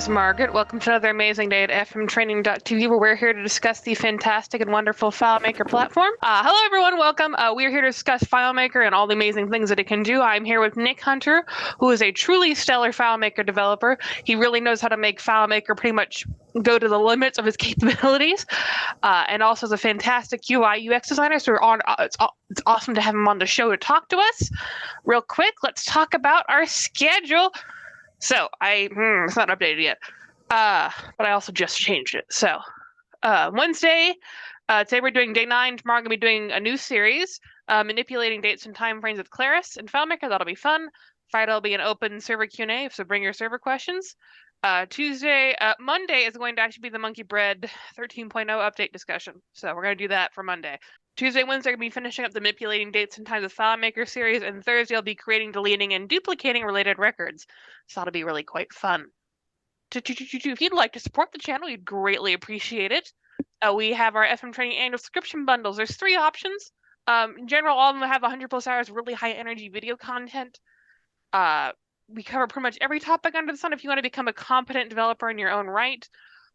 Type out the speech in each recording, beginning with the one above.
is Margaret. Welcome to another amazing day at fmtraining.tv, where we're here to discuss the fantastic and wonderful FileMaker platform. Hello, everyone. Welcome. We're here to discuss FileMaker and all the amazing things that it can do. I'm here with Nick Hunter, who is a truly stellar FileMaker developer. He really knows how to make FileMaker pretty much go to the limits of his capabilities, and also is a fantastic UI UX designer. So it's awesome to have him on the show to talk to us. Real quick, let's talk about our schedule. So it's not updated yet, but I also just changed it. So Wednesday, today we're doing day 9. Tomorrow I'm going to be doing a new series, manipulating dates and time frames with Claris and FileMaker. That'll be fun. Friday will be an open server Q&A, so bring your server questions. Monday is going to actually be the Monkey Bread 13.0 update discussion. So we're going to do that for Monday. Tuesday, Wednesday, I'll be finishing up the manipulating dates and times with FileMaker series, and Thursday I'll be creating, deleting, and duplicating related records. So that'll be really quite fun. If you'd like to support the channel, we'd greatly appreciate it. We have our FM Training annual subscription bundles. There's 3 options. In general, all of them have 100 plus hours of really high energy video content. We cover pretty much every topic under the sun. If you want to become a competent developer in your own right,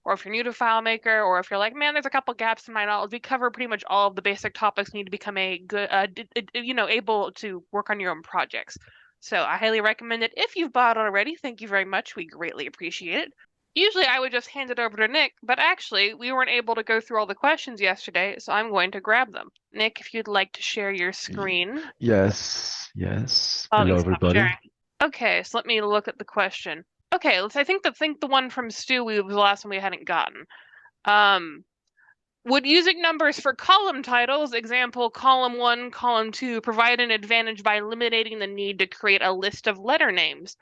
or if you're new to FileMaker, or if you're like, man, there's a couple gaps in my knowledge, we cover pretty much all of the basic topics you need to become a good, able to work on your own projects. So I highly recommend it. If you've bought already, thank you very much. We greatly appreciate it. Usually I would just hand it over to Nick, but actually we weren't able to go through all the questions yesterday, so I'm going to grab them. Nick, if you'd like to share your screen. Yes. Hello, everybody. Sharing. Okay, so let me look at the question. Okay, I think the one from Stu was the last one we hadn't gotten. Would using numbers for column titles, example column 1, column 2, provide an advantage by eliminating the need to create a list of letter names,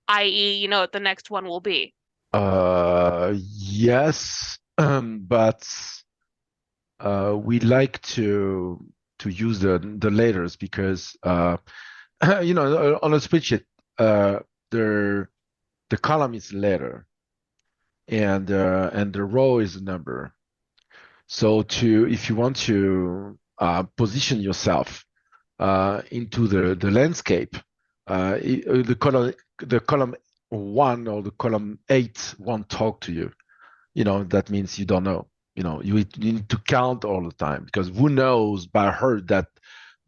i.e., you know what the next one will be? Yes, but we like to use the letters because on a spreadsheet the column is letter and the row is a number. So if you want to position yourself into the landscape, the column 1 or the column 8 won't talk to you. That means you don't know. You need to count all the time, because who knows by heart that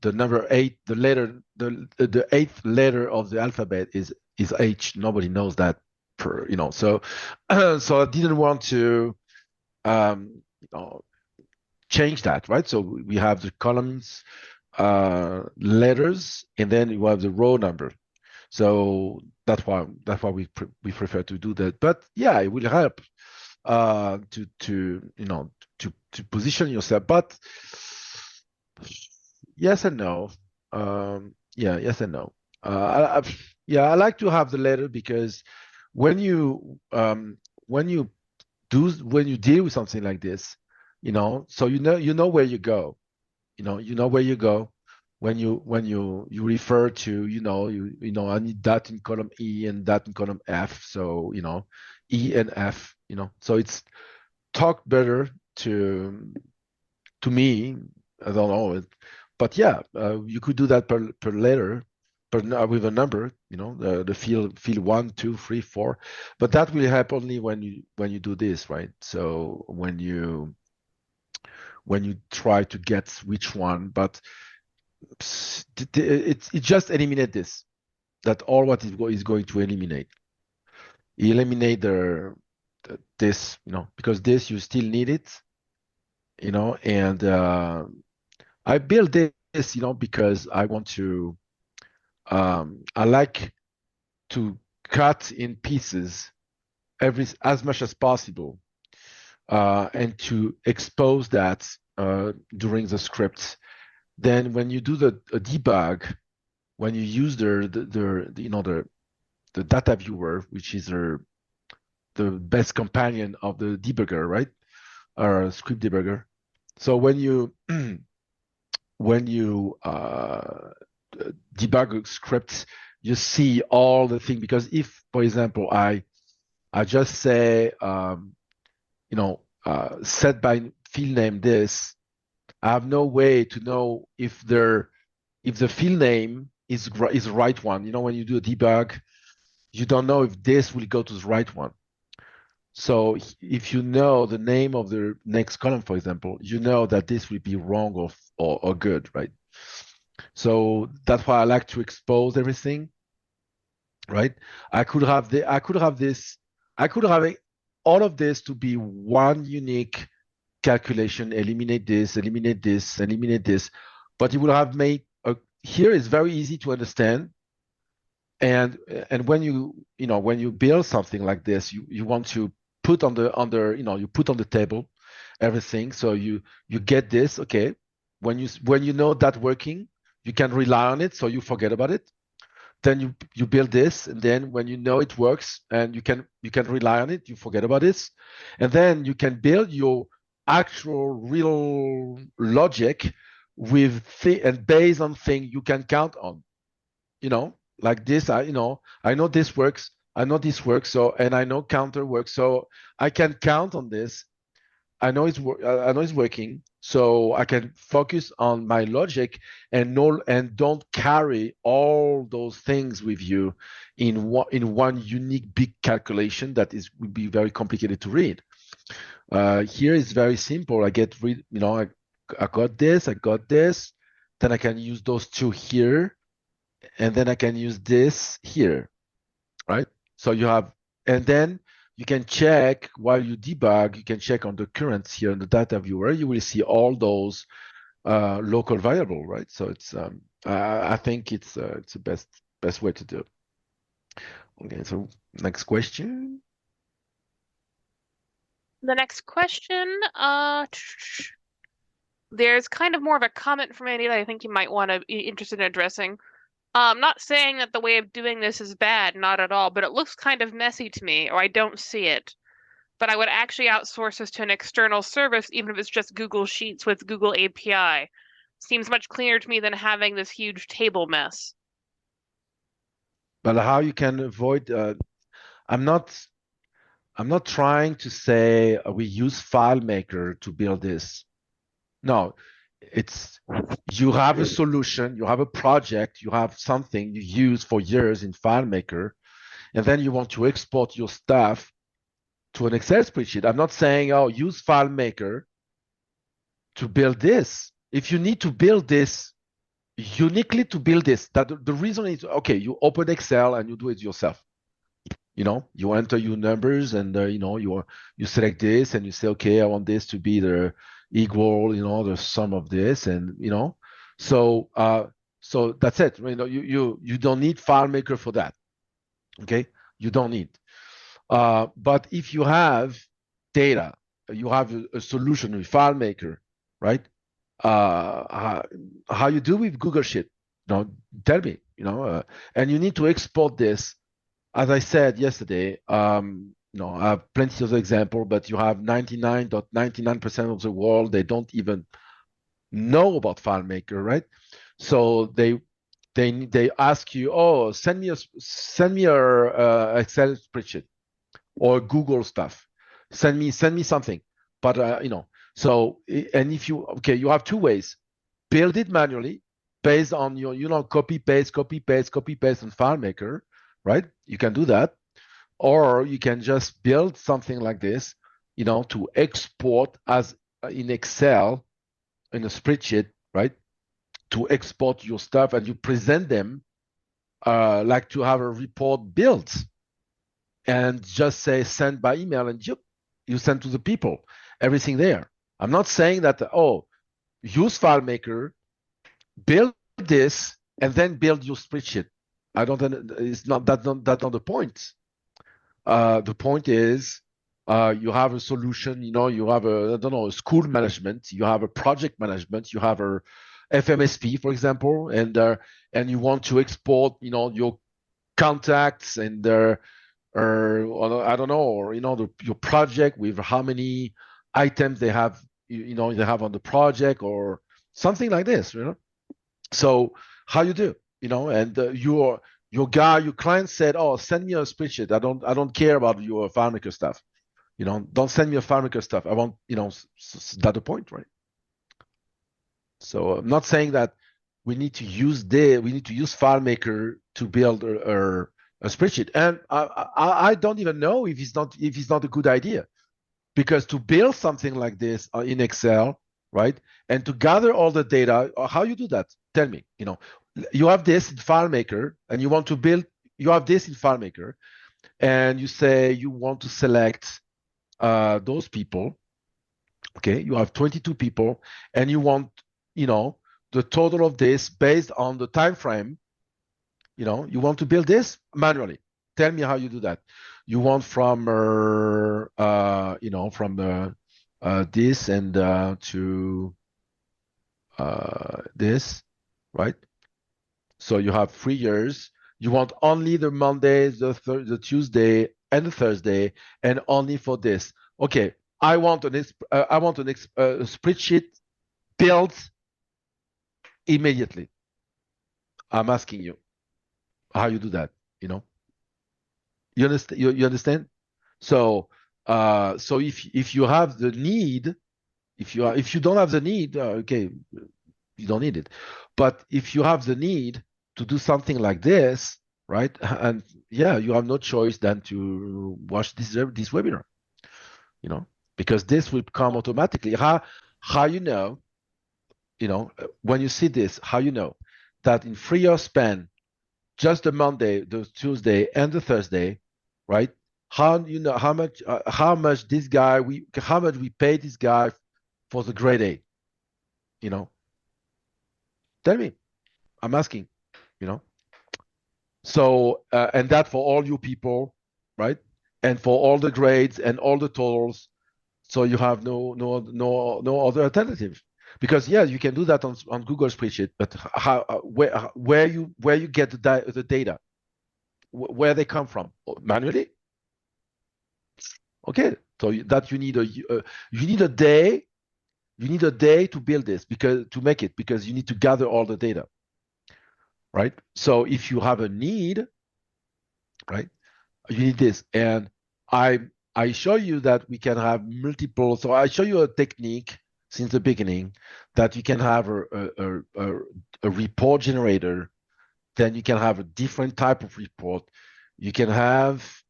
the number 8, the 8th letter of the alphabet is H. Nobody knows that so I didn't want to change that, right? So we have the columns letters, and then you have the row number. So that's why we prefer to do that. But yeah, it will help to position yourself. But yes and no. Yes and no. I like to have the letter, because when you deal with something like this, so you know where you go. You know where you go when you refer to I need that in column E and that in column F. So E and F. So it's talked better to me. I don't know, but yeah, you could do that per letter, but with a number. The field 1, 2, 3, 4. But that will help only when you do this, right? So when you try to get which one, but it just eliminate this. That's all what it is going to eliminate. Eliminate this, because this you still need it, and I built this, because I want to. I like to cut in pieces as much as possible, and to expose that during the script. Then when you do the debug, when you use the data viewer, which is the best companion of the debugger, right? Or script debugger. So when you debug scripts, you see all the things. Because if, for example, I just say set by field name this, I have no way to know if the field name is the right one. When you do a debug, you don't know if this will go to the right one. So if you know the name of the next column, for example, you know that this will be wrong or good, right? So that's why I like to expose everything, right? I could have this, I could have all of this to be one unique calculation, eliminate this, eliminate this, eliminate this, but it would have made here is very easy to understand. And when when you build something like this, you want to put on you put on the table everything, so you get this. Okay, when you know that working, you can rely on it, so you forget about it. Then you build this, and then when you know it works and you can rely on it, you forget about this. And then you can build your actual real logic and based on thing you can count on, like this. I know this works, I know this works, so, and I know counter works, so I can count on this. I know it's working, so I can focus on my logic and don't carry all those things with you in one unique big calculation that would be very complicated to read. Here is very simple. I got this, then I can use those two here, and then I can use this here, right? So and then you can check while you debug, you can check on the currents here in the data viewer, you will see all those local variable, right? So I think it's the best way to do it. Okay, so next question. The next question, there's kind of more of a comment from Andy that I think you might want to be interested in addressing. I'm not saying that the way of doing this is bad, not at all, but it looks kind of messy to me, or I don't see it. But I would actually outsource this to an external service, even if it's just Google Sheets with Google API. Seems much cleaner to me than having this huge table mess. But how you can avoid, I'm not trying to say we use FileMaker to build this. No, you have a solution, you have a project, you have something you use for years in FileMaker, and then you want to export your stuff to an Excel spreadsheet. I'm not saying, oh, use FileMaker to build this. If you need to build this uniquely to build this, that the reason is, okay, you open Excel and you do it yourself. You enter your numbers and you select this and you say, okay, I want this to be the equal, the sum of this, and so that's it. You don't need FileMaker for that. Okay, you don't need. But if you have data, you have a solution with FileMaker, right? How you do with Google Sheet? Tell me. And you need to export this. As I said yesterday, I have plenty of examples, but you have 99.99% of the world, they don't even know about FileMaker, right? So they ask you, oh, send me a Excel spreadsheet or Google stuff. Send me something. But so, and if you have two ways: build it manually based on your copy paste on FileMaker, right? You can do that, or you can just build something like this, to export as in Excel in a spreadsheet, right? To export your stuff, and you present them like to have a report built, and just say send by email, and you send to the people everything there. I'm not saying that, oh, use FileMaker, build this, and then build your spreadsheet. It's not that's not the point. The point is, you have a solution. You have a school management, you have a project management, you have a FMSP, for example, and you want to export, your contacts and or I don't know, or your project with how many items they have, they have on the project or something like this, So how you do, and your client said, oh, send me a spreadsheet. I don't care about your FileMaker stuff. Don't send me a FileMaker stuff. I want, that's the point, right? So I'm not saying that we need to use FileMaker to build a spreadsheet. And I don't even know if it's not a good idea, because to build something like this in Excel, right, and to gather all the data, how you do that? Tell me. You have this in FileMaker, and you want to build. You have this in FileMaker, and you say you want to select those people. Okay, you have 22 people, and you want, the total of this based on the time frame. You want to build this manually. Tell me how you do that. You want from this and to this, right? So you have 3 years. You want only the Monday, the Tuesday, and the Thursday, and only for this. Okay, I want a spreadsheet built immediately. I'm asking you how you do that. You understand? You understand? So, if you have the need, if you don't have the need, okay, you don't need it. But if you have the need to do something like this, right? And yeah, you have no choice than to watch this webinar, because this will come automatically. How when you see this, how you know that in 3 year span, just the Monday, the Tuesday, and the Thursday, right? How much we pay this guy for the grade A? Tell me. I'm asking. So and that for all you people, right? And for all the grades and all the totals, so you have no other alternative. Because yeah, you can do that on Google Spreadsheet, but where you get the data, where they come from, manually. Okay, so that you need a day. You need a day to build this, to make it, because you need to gather all the data, right? So if you have a need, right, you need this. And I show you that we can have multiple. So I show you a technique since the beginning, that you can have a report generator. Then you can have a different type of report. You can have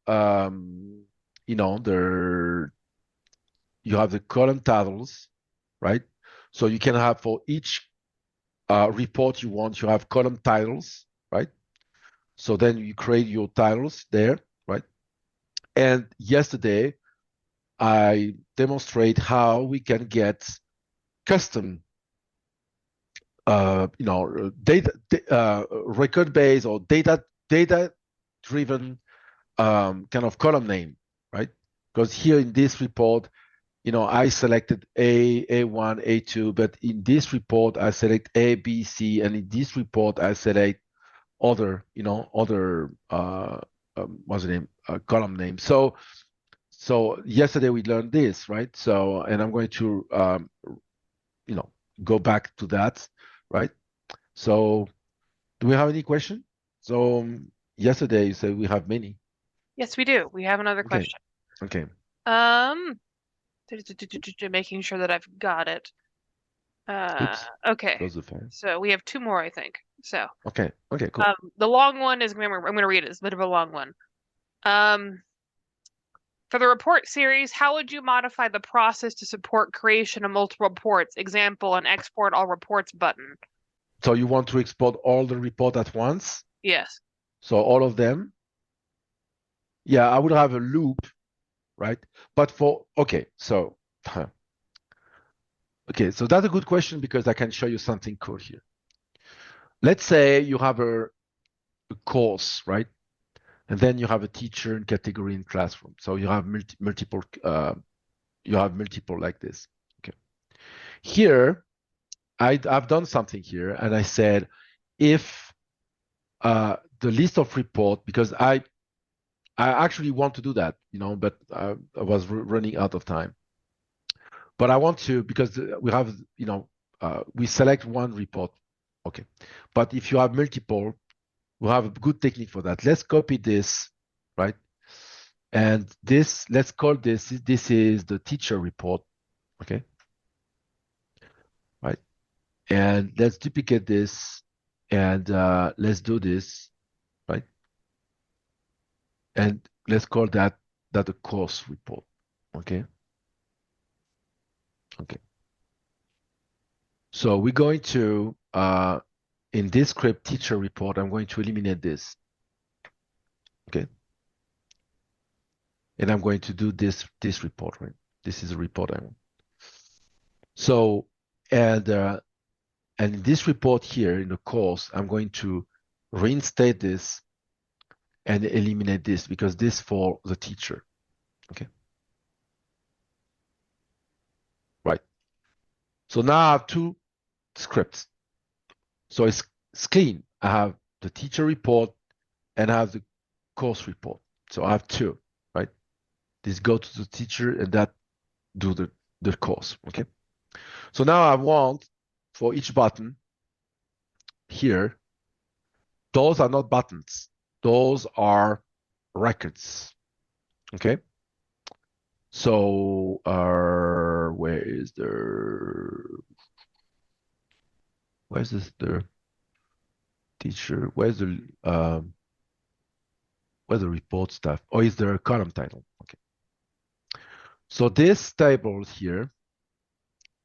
you have the column titles, right? So you can have, for each report you have column titles, right? So then you create your titles there, right? And yesterday I demonstrate how we can get custom data record based or data driven kind of column name, right? Because here in this report, I selected A1, A2, but in this report I select A, B, C, and in this report I select other what's the name, column name. So yesterday we learned this, right? So, and I'm going to go back to that, right? So do we have any question? So yesterday you said we have many. Yes, we do. We have another Okay. question. Okay. Making sure that I've got it. Oops. Okay. Close the phone. So we have two more, I think. So Okay. Okay. Cool. the long one is, I'm going to read it. It's a bit of a long one. For the report series, how would you modify the process to support creation of multiple reports? Example, an export all reports button. So you want to export all the report at once? Yes. So all of them? Yeah, I would have a loop, right? But okay, so that's a good question, because I can show you something cool here. Let's say you have a course, right? And then you have a teacher and category in classroom. So you have multiple like this. Okay. Here, I've done something here, and I said, if the list of report, because I actually want to do that, but I was running out of time. But I want to, because we have, we select one report. Okay. But if you have multiple, we have a good technique for that. Let's copy this, right? And let's call this is the teacher report. Okay. Right. And let's duplicate this, and let's do this, right? and let's call that a course report. Okay. Okay. So we're going to in this script teacher report, I'm going to eliminate this. Okay. And I'm going to do this report, right? This is a report I want. So and in this report here in the course, I'm going to reinstate this and eliminate this because this for the teacher. Okay. Right. So now I have two scripts. So it's clean. I have the teacher report and I have the course report. So I have two, right? This go to the teacher and that do the course. Okay. So now I want for each button here, those are not buttons. Those are records. Okay. So where's this the teacher? Where's the report stuff? Oh, is there a column title? Okay. So this table here,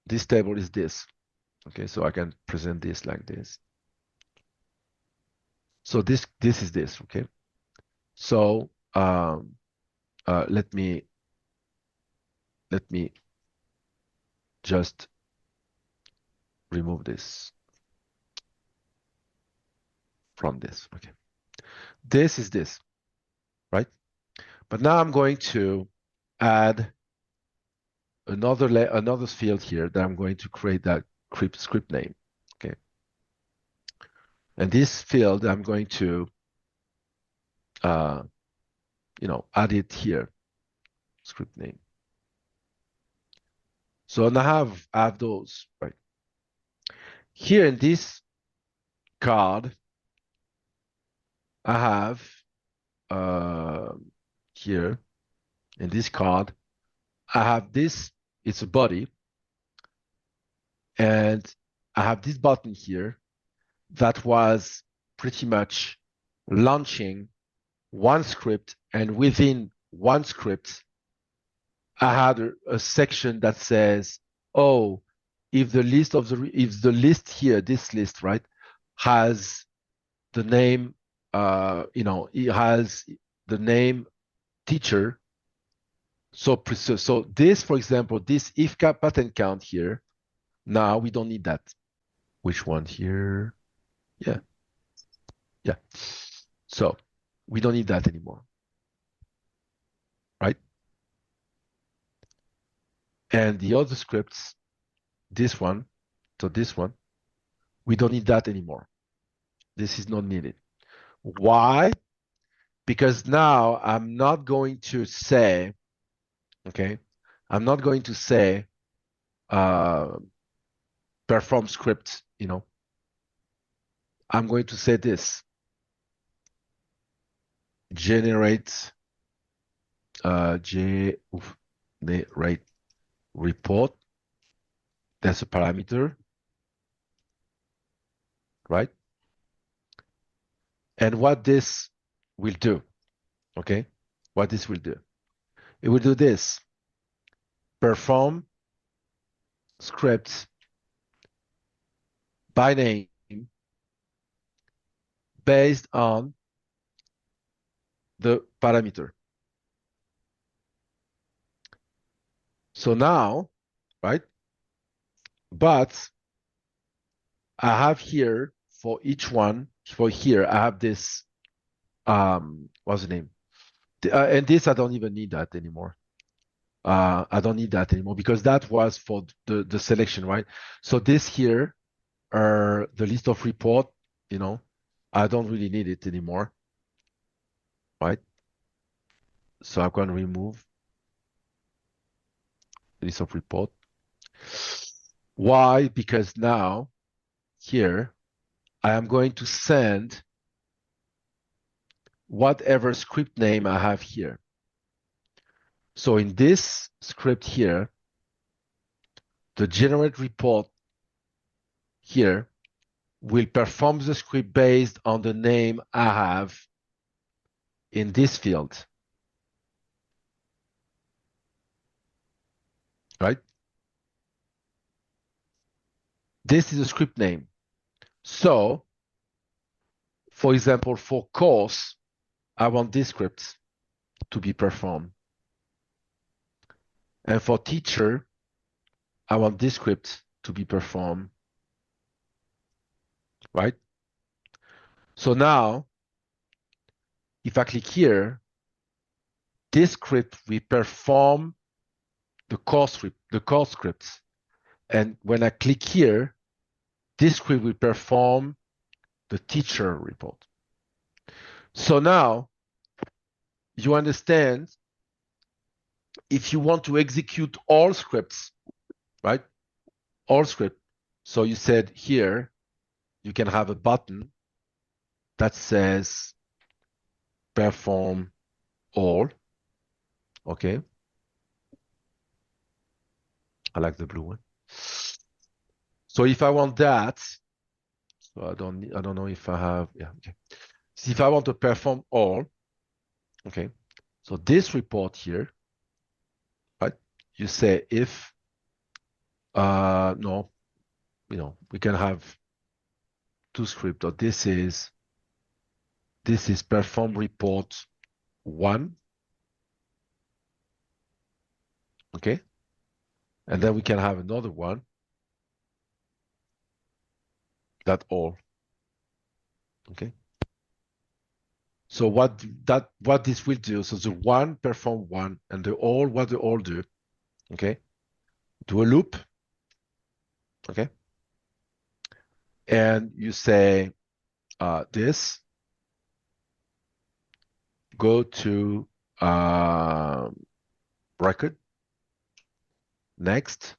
this table is this. Okay, so I can present this like this. So this is this. Okay. So let me just remove this from this. Okay. This is this, right? But now I'm going to add another field here that I'm going to create that script name. Okay. And this field I'm going to add it here, script name. So now I have those, right? Here in this card, I have here in this card, I have this, it's a body, and I have this button here that was pretty much launching one script, and within one script, I had a section that says, oh, if the list here, this list, right, has the name, it has the name teacher. So this, for example, this if pattern count here, now we don't need that. Which one here? Yeah. Yeah. So we don't need that anymore. Right? And the other scripts, this one, so this one, we don't need that anymore. This is not needed. Why? Because now I'm not going to say, okay, I'm not going to say perform script, I'm going to say this, generate generate report. That's a parameter, right? And what this will do, okay? What this will do, it will do this: perform script by name based on the parameter. So now, right? But I have here for each one, for here, I have this, what's the name? And this, I don't even need that anymore. I don't need that anymore because that was for the selection, right? So this here are the list of report, I don't really need it anymore, right? So I'm going to remove the list of report. Why? Because now here, I am going to send whatever script name I have here. So in this script here, the generate report here will perform the script based on the name I have in this field. right? This is a script name. So, for example, for course, I want this script to be performed. And for teacher, I want this script to be performed, right? So now, if I click here, this script will perform the course scripts. And when I click here, this script will perform the teacher report. So now you understand, if you want to execute all scripts, right? All script. So you said here, you can have a button that says perform all. Okay. I like the blue one. So if I want that, so I don't know if I have, yeah, okay. So if I want to perform all, okay. So this report here, right? You say if, no, we can have two scripts. Or this is perform report 1, okay? And then we can have another one, that all, okay? So what this will do, so the 1 perform 1, and the all, what the all do, okay? Do a loop, okay? And you say this, go to record, next,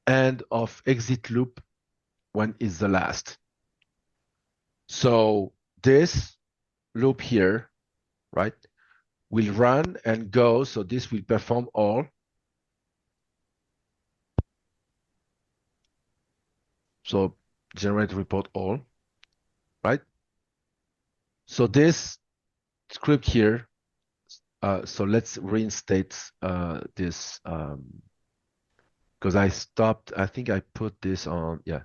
end of exit loop, when is the last. So this loop here, right, will run and go. So this will perform all. So generate report all, right? So this script here, so let's reinstate this, because I think I put this on, yeah.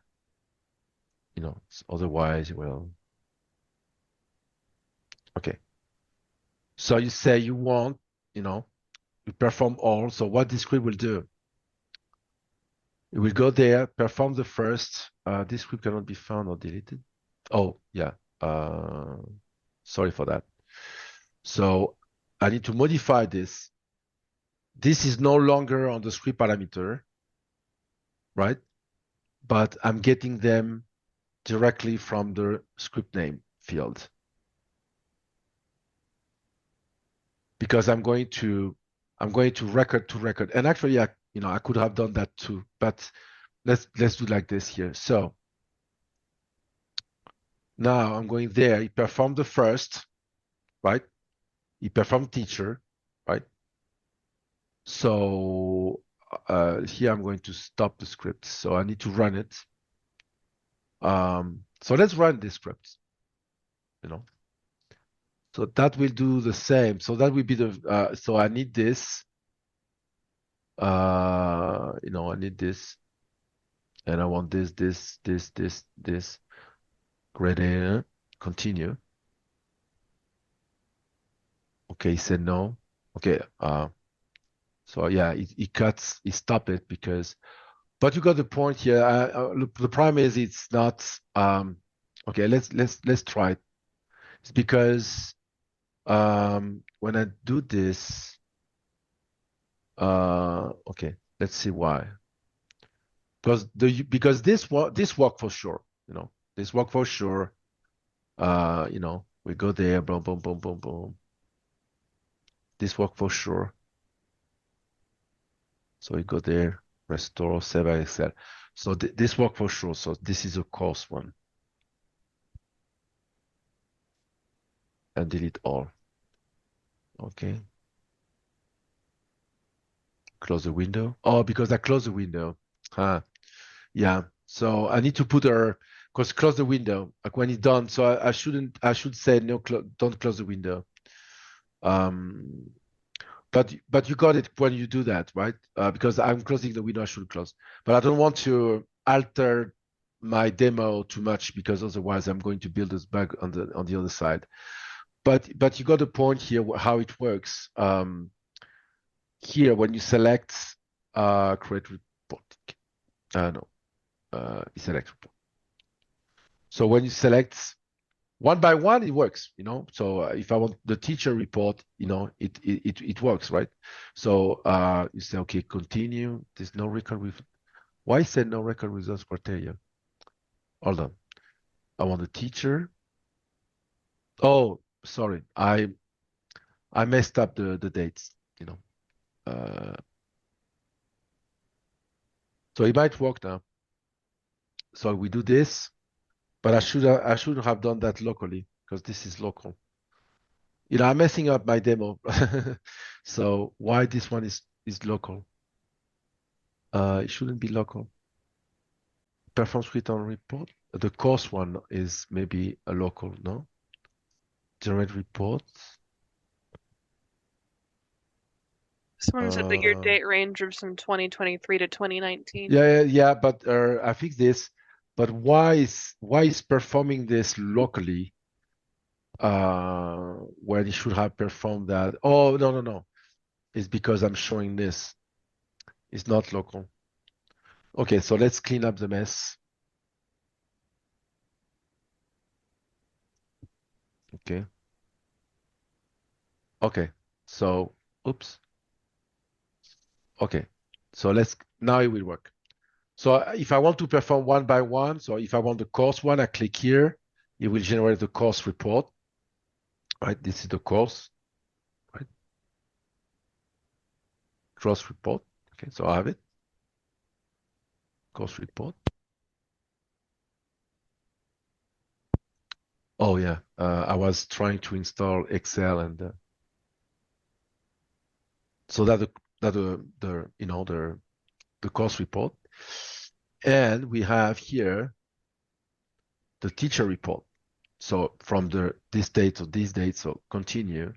Otherwise, well, okay. So you say you want, you perform all. So what this script will do, it will go there, perform the first. This script cannot be found or deleted. Oh, yeah. Sorry for that. So I need to modify this. This is no longer on the script parameter, right? But I'm getting them directly from the script name field. Because I'm going to record to record. And actually, I could have done that too, but let's do like this here. So now I'm going there. He performed the first, right? He performed teacher, right? So here I'm going to stop the script. So I need to run it. So let's run this script. So that will do the same. So that will be the. So I need this. I need this, and I want this. Great. Continue. Okay, he said no. Okay. So yeah, he stopped it because. But you got the point here. The problem is it's not. Okay, let's try it. It's because when I do this. Okay, let's see why. Because this work for sure. This work for sure. We go there. Boom, boom, boom, boom, boom. This work for sure. So we go there, restore, save as Excel. So this work for sure. So this is a course one. And delete all. Okay. Close the window. Oh, because I closed the window. Yeah. So I need to put because close the window like when it's done. So I should say no, don't close the window. But you got it when you do that, right? Because I'm closing the window I should close. But I don't want to alter my demo too much because otherwise I'm going to build this bug on the other side. But you got the point here how it works. Here when you select create report, no, select report. So when you select one by one, it works, So if I want the teacher report, it works, right? So you say, okay, continue. There's no record with. Why is there no record results criteria? Hold on. I want the teacher. Oh, sorry. I messed up the dates, So it might work now. So we do this, but I should have done that locally because this is local. I'm messing up my demo. So why this one is local? It shouldn't be local. Performance return report. The course one is maybe a local, no? Generate reports. Someone said that your date range was from 2023 to 2019. Yeah, but I fixed this. But why is performing this locally when it should have performed that? Oh, no. It's because I'm showing this. It's not local. Okay, so let's clean up the mess. Okay, so oops. Okay, so now it will work. So if I want to perform one by one, so if I want the course one, I click here, it will generate the course report. Right, this is the course, right? Course report. Okay, so I have it. Course report. Oh yeah, I was trying to install Excel and so that the course report, and we have here the teacher report. So from this date to this date, so continue.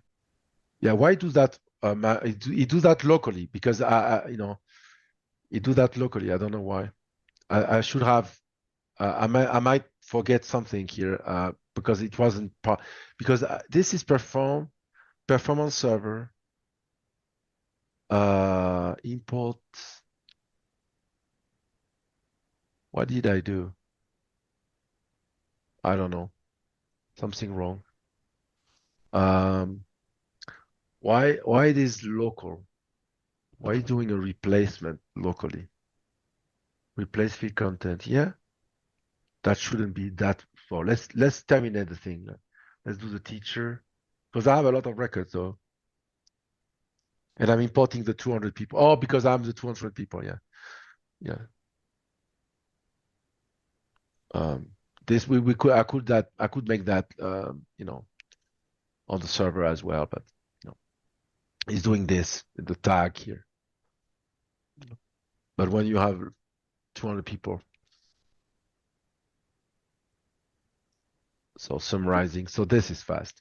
Yeah, why do that? It do that locally because it do that locally. I don't know why. I should have. I might forget something here because it wasn't part. Because this is performance server import. What did I do? I don't know. Something wrong. Why it is local? Why doing a replacement locally? Replace field content. Yeah, that shouldn't be that. So let's terminate the thing. Let's do the teacher because I have a lot of records though, and I'm importing the 200 people. Oh, because I'm the 200 people. Yeah. This we could I could make that on the server as well, but he's doing this the tag here. But when you have 200 people, so summarizing. So this is fast.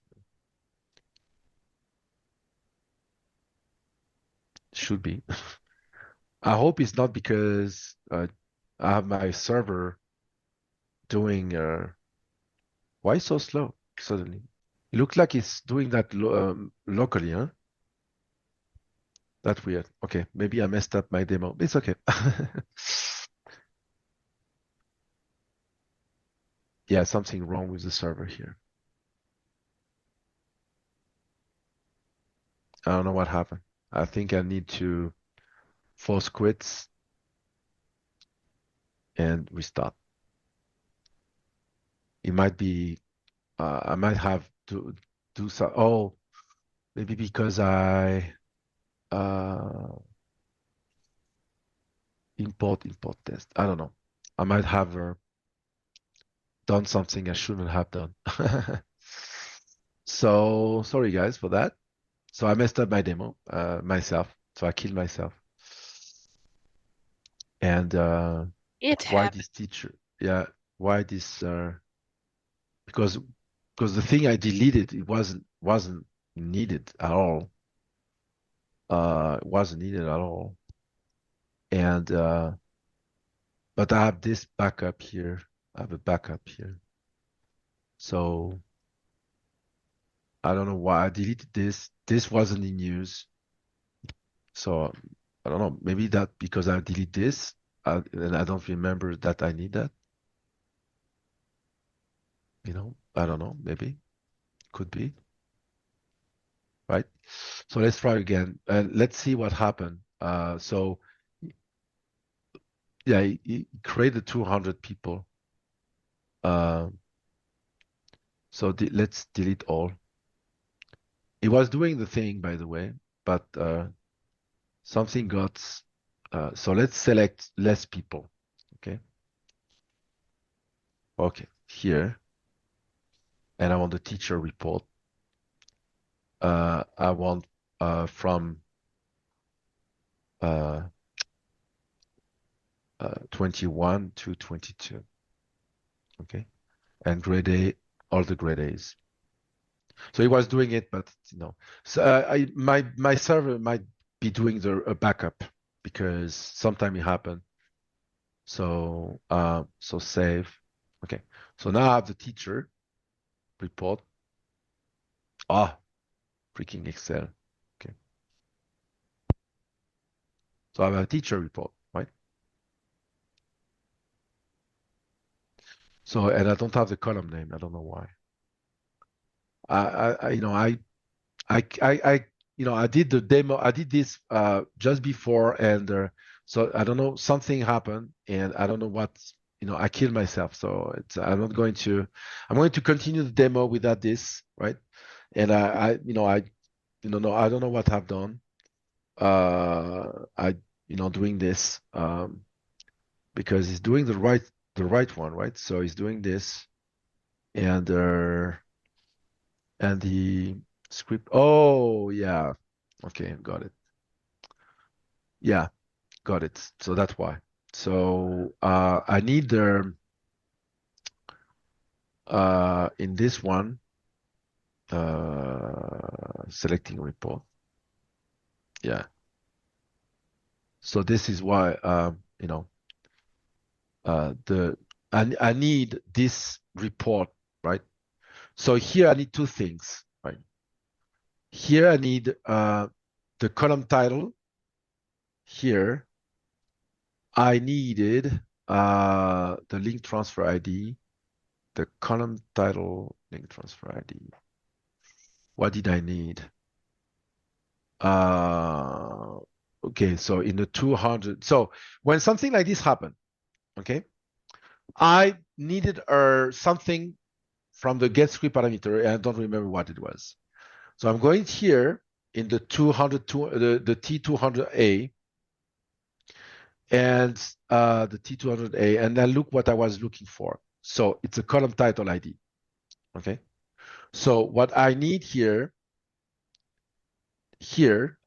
Should be. I hope it's not because I have my server doing. Why so slow suddenly? It looks like it's doing that locally, huh? That's weird. Okay, maybe I messed up my demo. It's okay. Yeah, something wrong with the server here. I don't know what happened. I think I need to force quits and restart. It might be, I might have to do some, oh, maybe because I import test. I don't know. I might have done something I shouldn't have done. So sorry guys for that. So I messed up my demo myself. So I killed myself. And why this teacher? Yeah, why this? Because the thing I deleted it wasn't needed at all. It wasn't needed at all. And but I have this backup here. I have a backup here. So I don't know why I deleted this. This wasn't in use. So I don't know. Maybe that because I deleted this and I don't remember that I need that. I don't know. Maybe could be. Right. So let's try again and let's see what happened. So yeah, he created 200 people. So let's delete all. It was doing the thing, by the way, but something got. So let's select less people. Okay. Okay. Here, and I want the teacher report. I want from 21 to 22. Okay. And grade A, all the grade A's. So he was doing it, but so my server might be doing a backup because sometime it happened. So so save. Okay. So now I have the teacher report. Freaking Excel. Okay. So I have a teacher report, right? So and I don't have the column name. I don't know why. I did the demo. I did this just before, and so I don't know. Something happened, and I don't know what. I killed myself. So I'm not going to. I'm going to continue the demo without this, right? And I no, I don't know what I've done. Doing this because he's doing the right one, right? So he's doing this, and the script. Oh yeah, okay, got it. Yeah, got it. So that's why. So I need the in this one selecting report. Yeah. So this is why I need this report, right? So here I need two things, right? Here I need the column title. Here I needed the link transfer ID, the column title link transfer ID. What did I need? Okay, so in the 200. So when something like this happened, okay, I needed something from the get script parameter, and I don't remember what it was. So I'm going here in the 200, the T200A, and the T200A, and then look what I was looking for. So it's a column title ID. Okay. So what I need here,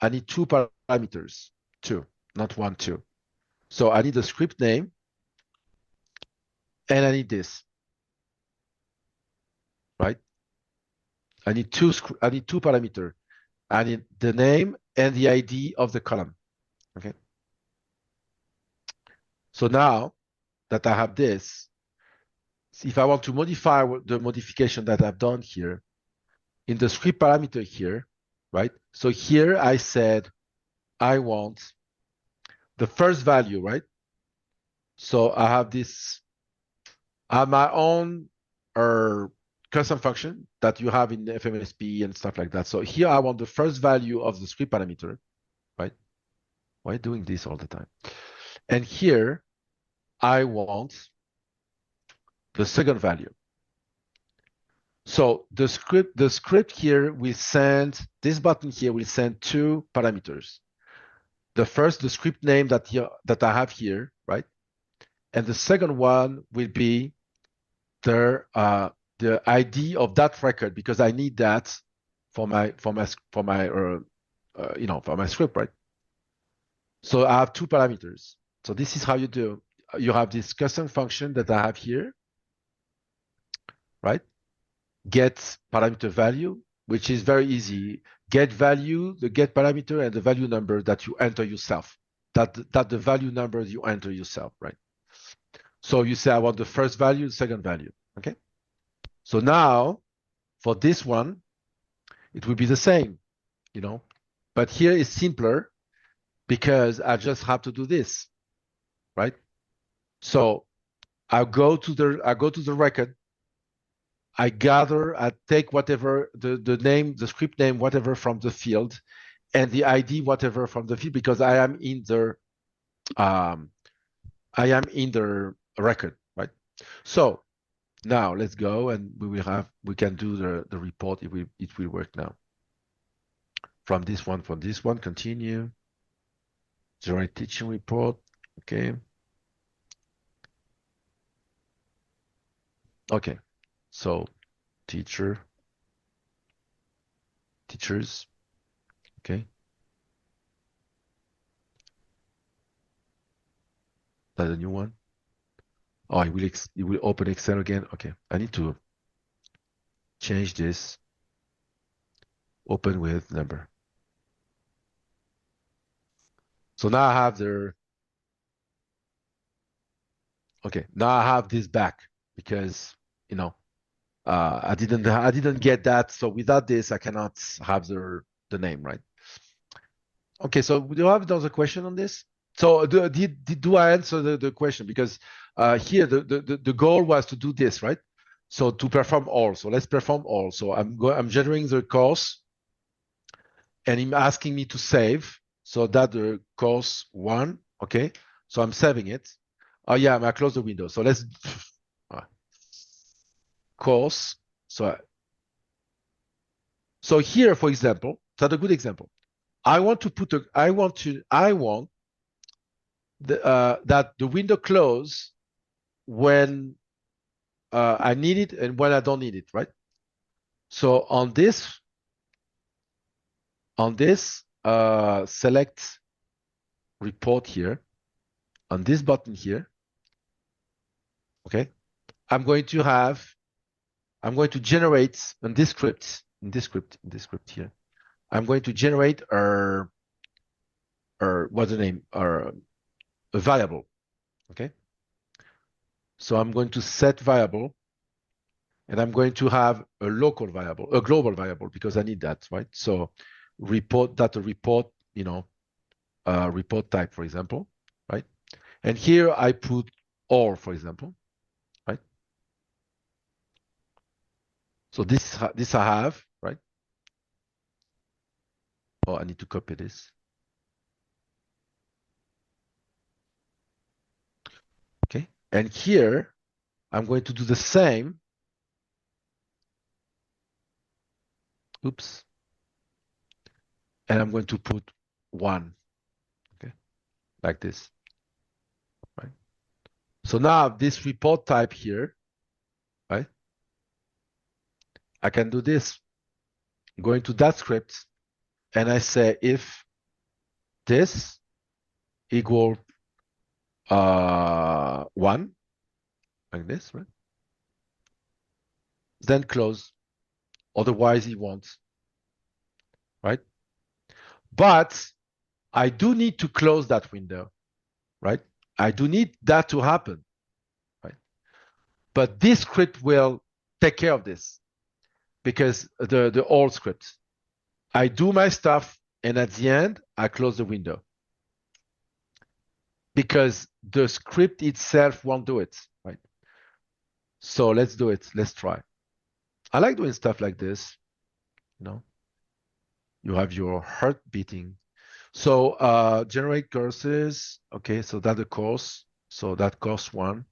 I need two parameters, two, not one, two. So I need the script name, and I need this, right? I need two parameters. I need the name and the ID of the column. Okay. So now that I have this, if I want to modify the modification that I've done here in the script parameter here, right? So here I said I want the first value, right? So I have this, I have my own custom function that you have in FMSP and stuff like that. So here I want the first value of the script parameter, right? Why doing this all the time? And here I want the second value. So the script here will send, this button here will send two parameters. The first, the script name that I have here, right? And the second one will be the ID of that record, because I need that for my script, right? So I have two parameters. So this is how you do. You have this custom function that I have here, right? Get parameter value, which is very easy. get value, the get parameter, and the value number that you enter yourself. That the value number you enter yourself, right? So you say, I want the first value, the second value, okay? So now, for this one, it will be the same, you know? But here is simpler because I just have to do this, right? So I go to the record, I take whatever the name, the script name, whatever from the field, and the ID, whatever from the field, because I am in the record, right? So now let's go and we can do the report. It will work now. From this one, continue. Generate teaching report. Okay. Okay. So teachers. Okay. That's a new one. Oh, it will open Excel again. Okay. I need to change this. Open with number. So now I have now I have this back because, you know, I didn't get that. So without this, I cannot have the name, right? Okay, so do you have another question on this? So do I answer the question? Because here the goal was to do this, right? So to perform all. So let's perform all. So I'm generating the course, and I'm asking me to save. So that the course 1, okay? So I'm saving it. Oh yeah, I close the window. So let's course. So here, for example, that's a good example. I want that the window close when I need it and when I don't need it, right? So on this select report here, on this button here, okay, I'm going to generate in this script here, I'm going to generate what's the name, a variable, okay? So I'm going to set variable, and I'm going to have a local variable, a global variable, because I need that, right? So report, you know, report type, for example, right? And here I put all, for example, right? So this I have, right? Oh, I need to copy this. Okay, and here I'm going to do the same. Oops. And I'm going to put 1, okay, like this, right? So now this report type here, right? I can do this. Going to that script, and I say if this equal 1, like this, right? Then close. Otherwise, it won't, right? But I do need to close that window, right? I do need that to happen, right? But this script will take care of this because the old script, I do my stuff, and at the end, I close the window because the script itself won't do it, right? So let's do it. Let's try. I like doing stuff like this, you know. You have your heart beating. So generate courses. Okay, so that's the course. So that course 1,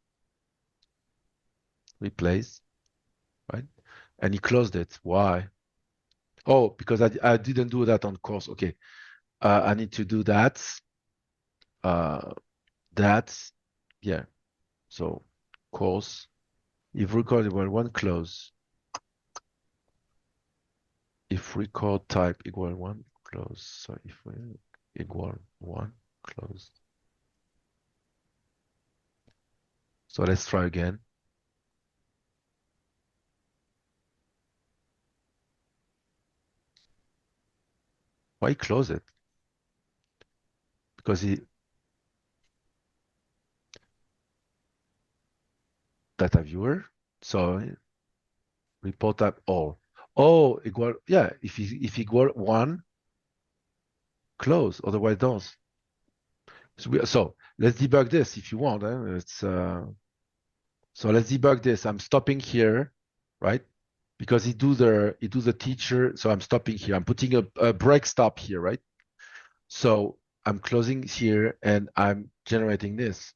replace, right? And he closed it. Why? Oh, because I didn't do that on course. Okay, I need to do that. Yeah. So course, if record equal 1, close. If record type equal 1, close. So if we equal 1, close. So let's try again. Why close it? Because data viewer. So report type all. Oh, equal, yeah, if equal 1, close, otherwise don't. So let's debug this if you want. So let's debug this. I'm stopping here, right? Because it do the teacher. So I'm stopping here. I'm putting a break stop here, right? So I'm closing here and I'm generating this.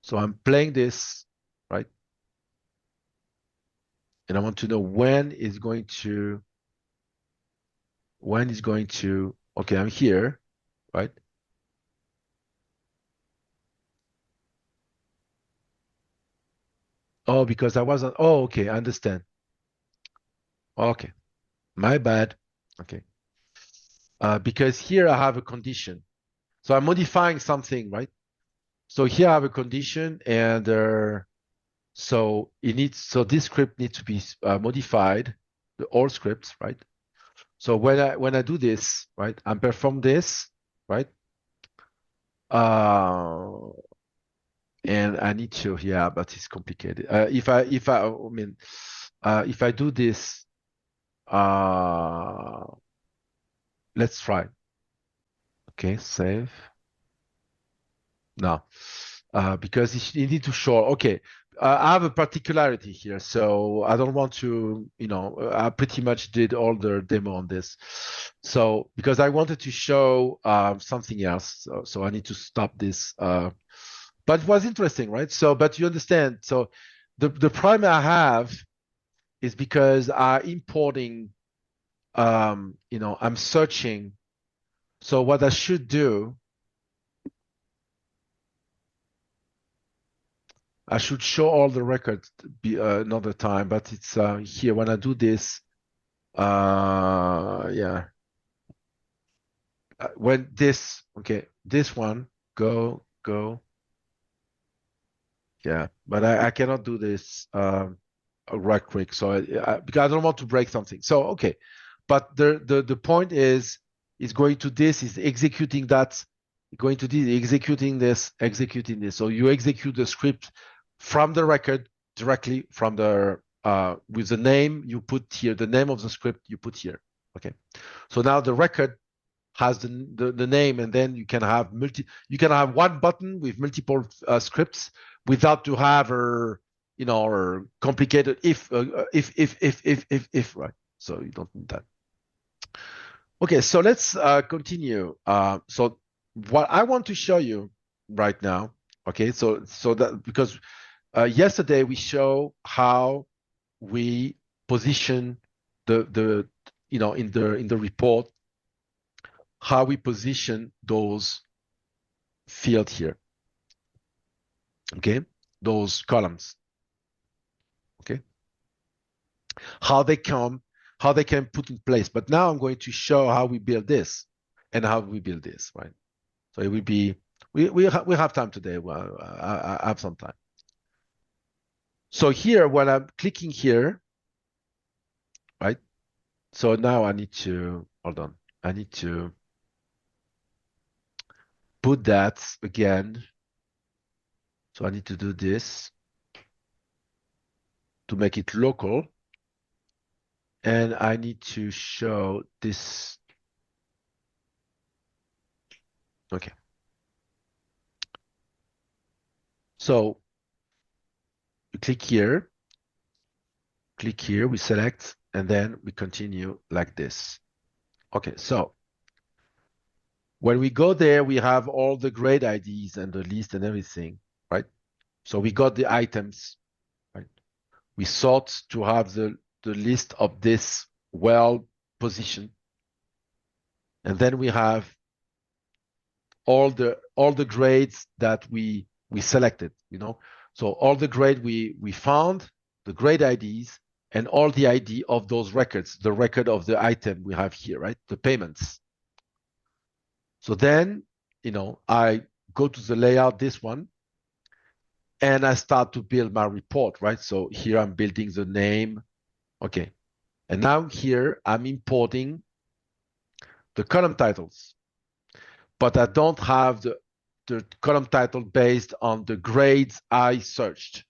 So I'm playing this, right? And I want to know when it's going to, okay, I'm here, right? Oh, because I wasn't, oh, okay, I understand. Okay, my bad. Okay. Because here I have a condition. So I'm modifying something, right? So here I have a condition and so this script needs to be modified, all scripts, right? So when I do this, right, I'm perform this, right? And I need to, yeah, but it's complicated. If I do this, let's try. Okay, save. No, because you need to show. Okay, I have a particularity here, so I don't want to. I pretty much did all the demo on this. So because I wanted to show something else, so I need to stop this. But it was interesting, right? So, but you understand. So, the problem I have is because I'm importing. I'm searching. So what I should do, I should show all the records another time, but it's here when I do this. Yeah. When this, okay, this one, go. Yeah, but I cannot do this right quick. So because I don't want to break something. So, okay. But the point is going to this, is executing that, going to this, executing this. So you execute the script from the record directly from the with the name you put here, the name of the script you put here. Okay. So now the record has the name, and then you can have one button with multiple scripts without to have or complicated if, right? So you don't need that. Okay, so let's continue. So what I want to show you right now, okay, so that because yesterday we show how we position the in the report, how we position those fields here, okay, those columns, okay, how they can put in place. But now I'm going to show how we build this and how we build this, right? So it will be we have time today. Well, I have some time. So here, when I'm clicking here, right? So now I need to hold on. I need to put that again. So I need to do this to make it local. And I need to show this. Okay. So you click here, we select, and then we continue like this. Okay, so when we go there, we have all the grade IDs and the list and everything, right? So we got the items, right? We sought to have the list of this well positioned. And then we have all the grades that we selected, So all the grade we found, the grade IDs, and all the ID of those records, the record of the item we have here, right? The payments. So then, I go to the layout, this one, and I start to build my report, right? So here I'm building the name. Okay. And now here I'm importing the column titles, but I don't have the column title based on the grades I searched.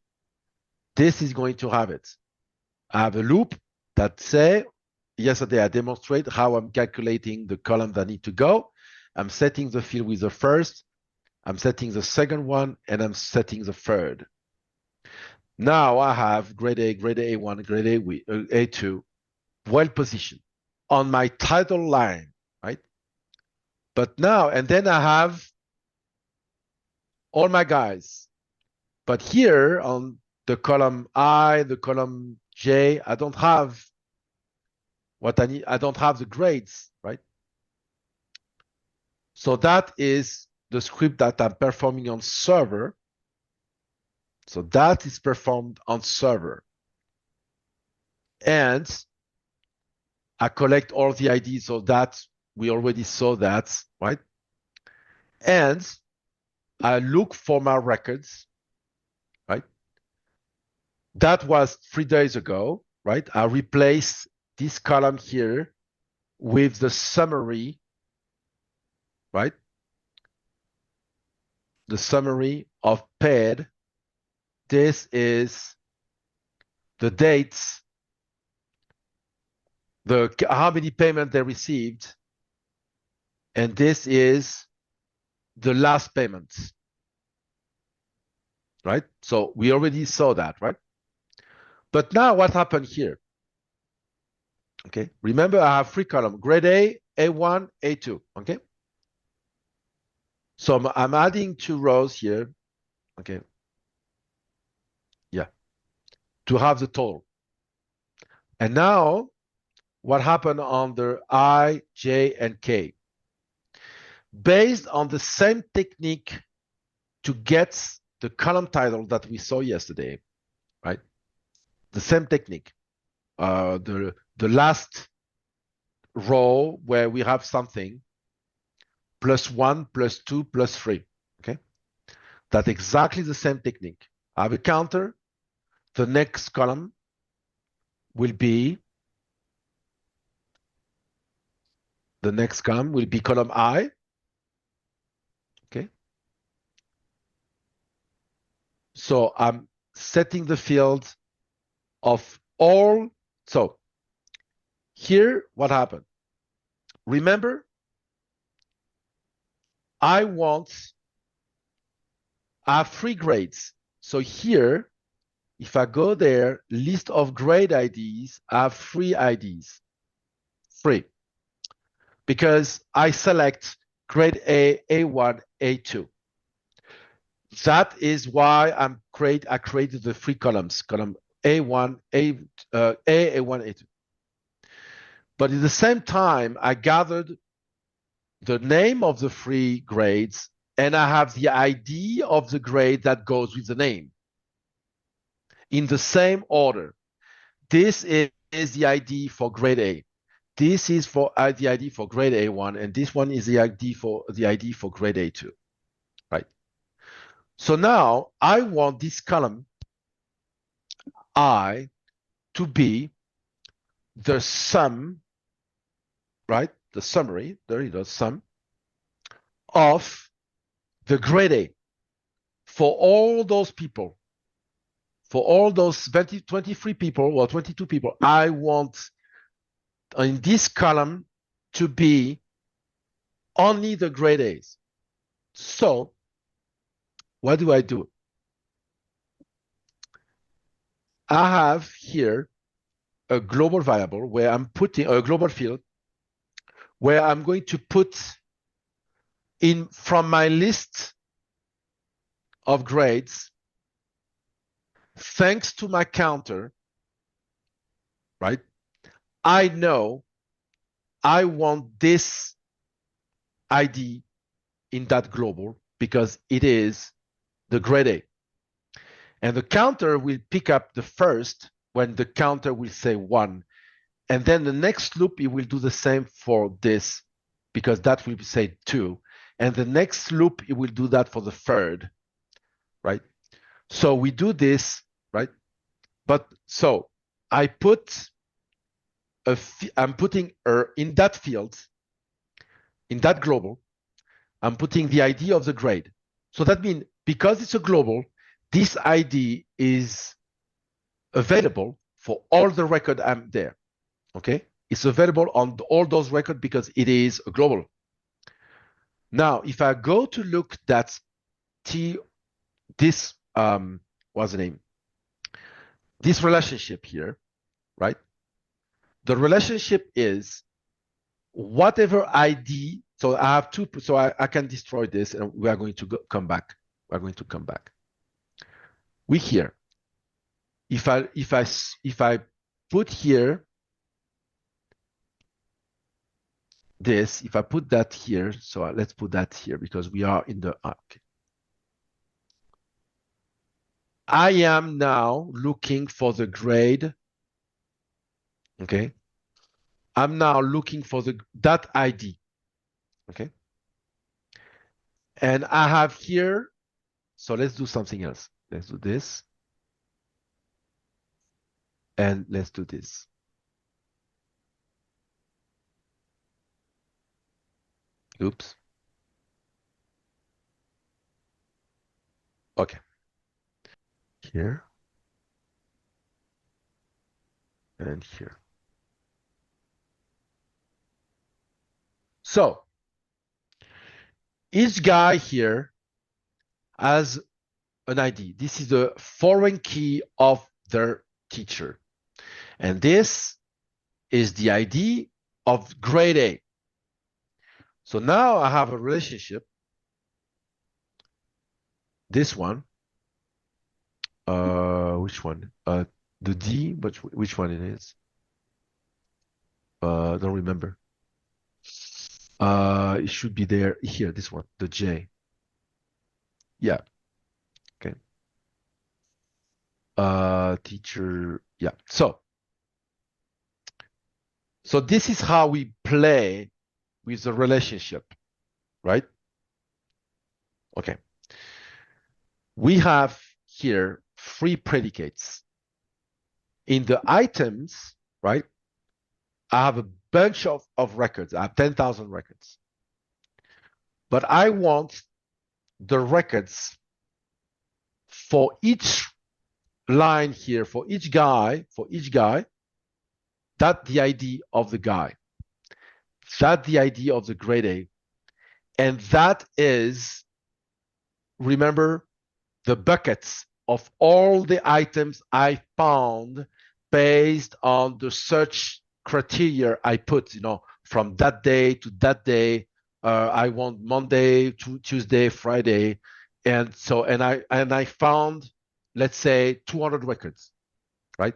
This is going to have it. I have a loop that say, yesterday I demonstrate how I'm calculating the column that need to go. I'm setting the field with the first, I'm setting the second one, and I'm setting the third. Now I have grade A, grade A1, grade A2, well positioned on my title line, right? But now, and then I have all my guys. But here on the column I, the column J, I don't have what I need. I don't have the grades, right? So that is the script that I'm performing on server. So that is performed on server. And I collect all the IDs, so that we already saw that, right? And I look for my records, right? That was 3 days ago, right? I replace this column here with the summary, right? The summary of paid. This is the dates, how many payments they received, and this is the last payments, right? So we already saw that, right? But now what happened here? Okay, remember I have 3 columns, grade A, A1, A2, okay? So I'm adding 2 rows here, okay? Yeah, to have the total. And now what happened on the I, J, and K? Based on the same technique to get the column title that we saw yesterday, right? The same technique. The last row where we have something +1, +2, +3, okay? That's exactly the same technique. I have a counter. The next column will be column I, okay? So I'm setting the field of all. So here, what happened? Remember, I have 3 grades. So here, if I go there, list of grade IDs, I have 3 IDs. 3. Because I select grade A, A1, A2. That is why I created the 3 columns, column A1, A1, A2. But at the same time, I gathered the name of the 3 grades, and I have the ID of the grade that goes with the name in the same order. This is the ID for grade A. This is for the ID for grade A1, and this one is the ID for grade A2, right? So now I want this column I to be the sum, right? The summary, there you go, sum of the grade A for all those people, for all those 23 people or 22 people. I want in this column to be only the grade A's. So what do I do? I have here a global variable where I'm putting a global field where I'm going to put in from my list of grades, thanks to my counter, right? I know I want this ID in that global because it is the grade A. And the counter will pick up the first when the counter will say 1. And then the next loop, it will do the same for this because that will say 2. And the next loop, it will do that for the third, right? So we do this, right? But so I put I'm putting in that field in that global, I'm putting the ID of the grade. So that means because it's a global, this ID is available for all the record I'm there. Okay, it's available on all those records because it is a global. Now, if I go to look that this what's the name? This relationship here, right? The relationship is whatever ID. So I have two. So I can destroy this, and we are going to come back. We're going to come back. We here. If I put here this, if I put that here, so let's put that here because we are in the arc. I am now looking for the grade. Okay. I'm now looking for that ID. Okay. And I have here, so let's do something else. Let's do this. And let's do this. Oops. Okay. Here. And here. So each guy here has an ID. This is the foreign key of their teacher. And this is the ID of grade A. So now I have a relationship. This one. Which one? The D, but which one it is? Don't remember. It should be there here, this one, the J. Yeah. Okay. Teacher, yeah. So this is how we play with the relationship, right? Okay. We have here 3 predicates. In the items, right? I have a bunch of records. I have 10,000 records. But I want the records for each line here, for each guy, that the ID of the guy, that the ID of the grade A, and that is, remember, the buckets of all the items I found based on the search criteria I put, from that day to that day. I want Monday to Tuesday, Friday, and so I found, let's say, 200 records, right?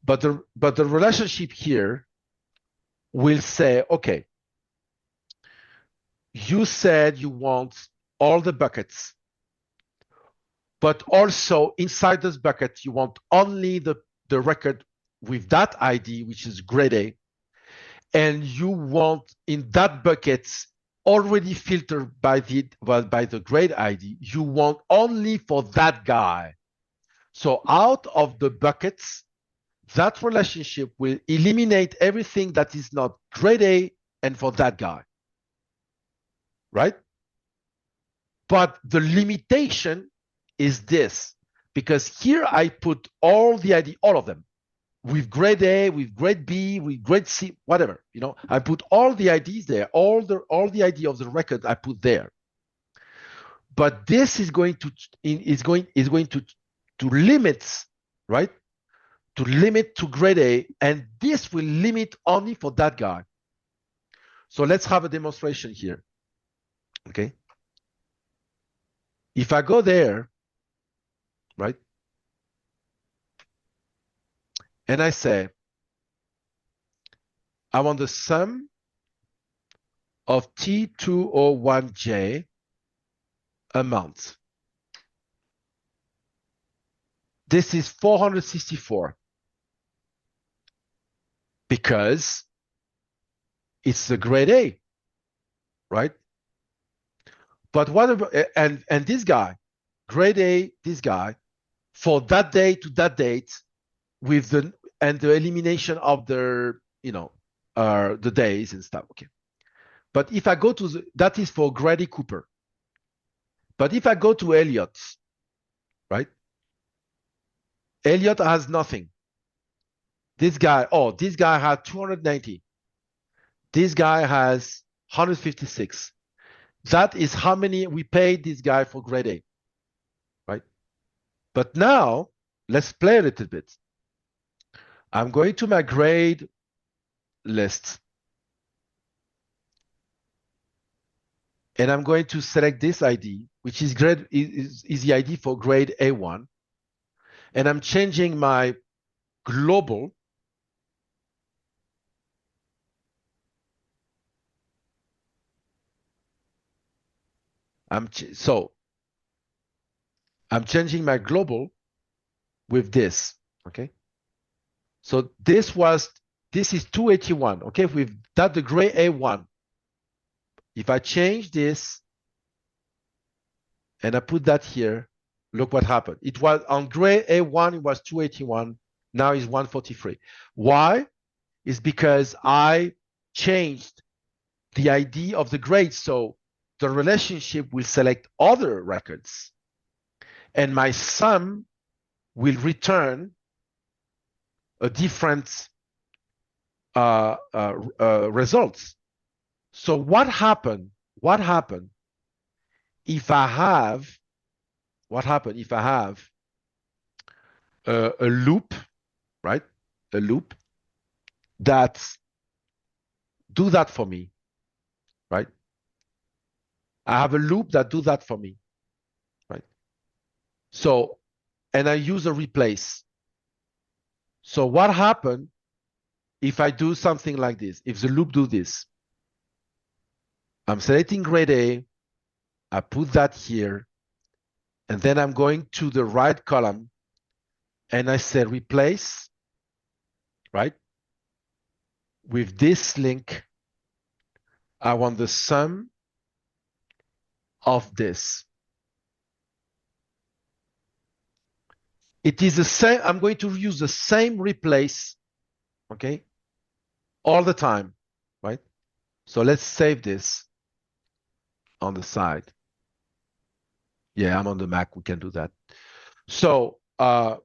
But the relationship here will say, okay, you said you want all the buckets, but also inside this bucket you want only the record with that ID, which is grade A, and you want in that bucket already filtered by the grade ID, you want only for that guy. So out of the buckets, that relationship will eliminate everything that is not grade A and for that guy, right? But the limitation is this, because here I put all the ID, all of them, with grade A, with grade B, with grade C, whatever, I put all the IDs there, all the ID of the record I put there. But this is going to limit, right? To limit to grade A, and this will limit only for that guy. So let's have a demonstration here. Okay. If I go there, right? And I say, I want the sum of T201J amount. This is 464 because it's the grade A, right? But what about, and this guy, grade A, this guy, for that day to that date, with the elimination of the days and stuff. Okay. But if I go to that is for Grady Cooper. But if I go to Elliot, right? Elliot has nothing. This guy had 290. This guy has 156. That is how many we paid this guy for grade A, right? But now let's play a little bit. I'm going to my grade list. And I'm going to select this ID, which is the ID for grade A1. And I'm changing my global I'm changing my global with this, okay? So this is 281, okay? With that, the grade A1. If I change this and I put that here, look what happened. It was on grade A1, it was 281. Now it's 143. Why? It's because I changed the ID of the grade. So the relationship will select other records and my sum will return a different results. So what happened if I have a loop, right? A loop that do that for me, right? I have a loop that do that for me, right? So, and I use a replace. So what happened if I do something like this? If the loop do this, I'm selecting grade A, I put that here, and then I'm going to the right column and I say replace, right? With this link, I want the sum of this. It is the same. I'm going to use the same replace, okay, all the time, right? So let's save this on the side. Yeah, I'm on the Mac. We can do that. So I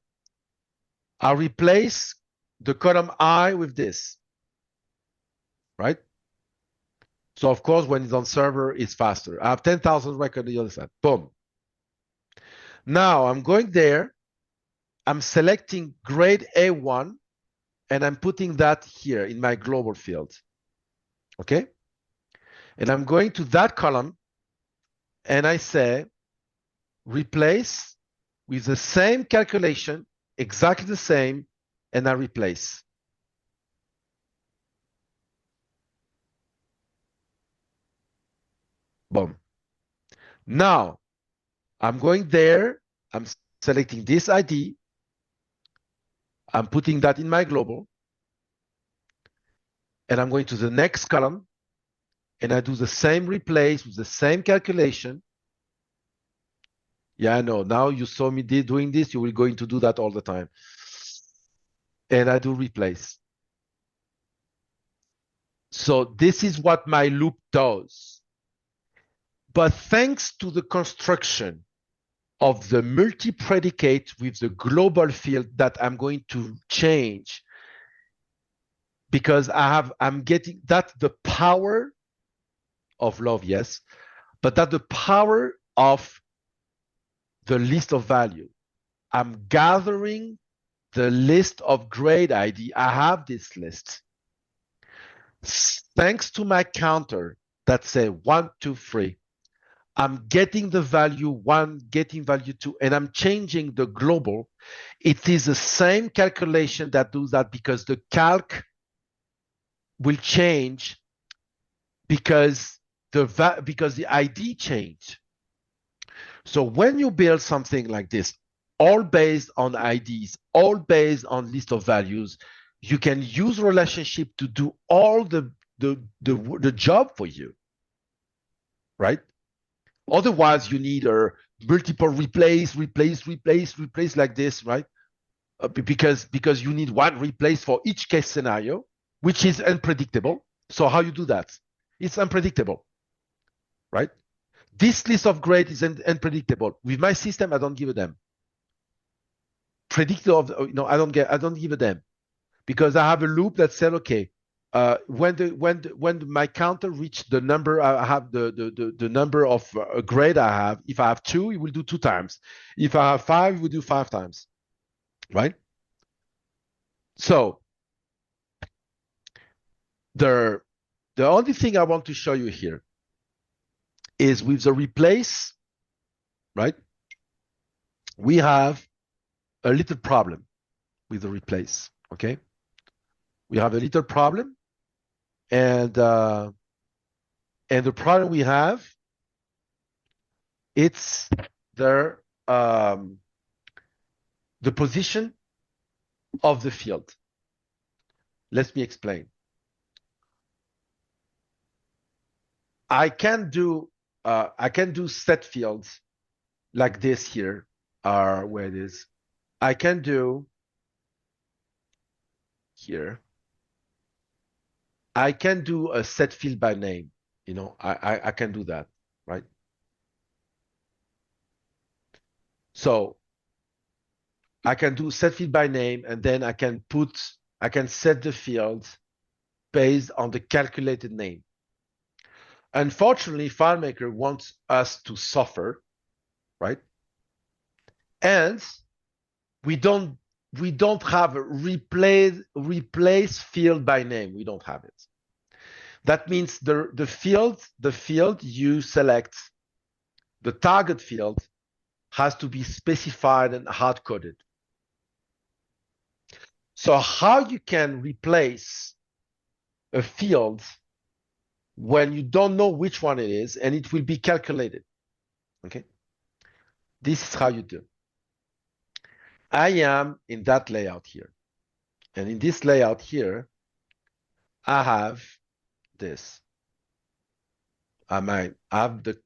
replace the column I with this, right? So of course, when it's on server, it's faster. I have 10,000 records on the other side. Boom. Now I'm going there. I'm selecting grade A1 and I'm putting that here in my global field. Okay? And I'm going to that column and I say replace with the same calculation, exactly the same, and I replace. Boom. Now I'm going there, I'm selecting this ID, I'm putting that in my global, and I'm going to the next column, and I do the same replace with the same calculation. Yeah, I know. Now you saw me doing this, you will going to do that all the time. And I do replace. So this is what my loop does. But thanks to the construction of the multi-predicate with the global field that I'm going to change, because I'm getting that the power of love, yes, but that the power of the list of value. I'm gathering the list of grade ID. I have this list. Thanks to my counter that say 1, 2, 3, I'm getting the value 1, getting value 2, and I'm changing the global. It is the same calculation that does that because the calc will change because the ID changed. So when you build something like this, all based on IDs, all based on list of values, you can use relationship to do all the job for you, right? Otherwise, you need a multiple replace like this, right? Because you need one replace for each case scenario, which is unpredictable. So how you do that? It's unpredictable, right? This list of grade is unpredictable. With my system, I don't give a damn. Predictor of I don't give a damn, because I have a loop that said, okay, when my counter reach the number I have, the number of grade I have. If I have 2, it will do 2 times. If I have 5, it will do 5 times, right? So the only thing I want to show you here is with the replace, right? We have a little problem with the replace, okay? We have a little problem, and the problem we have, it's the position of the field. Let me explain. I can do set fields like this here, where it is. I can do here. I can do a set field by name. I can do that, right? So I can do set field by name, and then I can set the field based on the calculated name. Unfortunately, FileMaker wants us to suffer, right? And we don't have a replace field by name. We don't have it. That means the field you select, the target field, has to be specified and hard-coded. So how you can replace a field when you don't know which one it is, and it will be calculated, okay? This is how you do. I am in that layout here. And in this layout here, I have this. I have the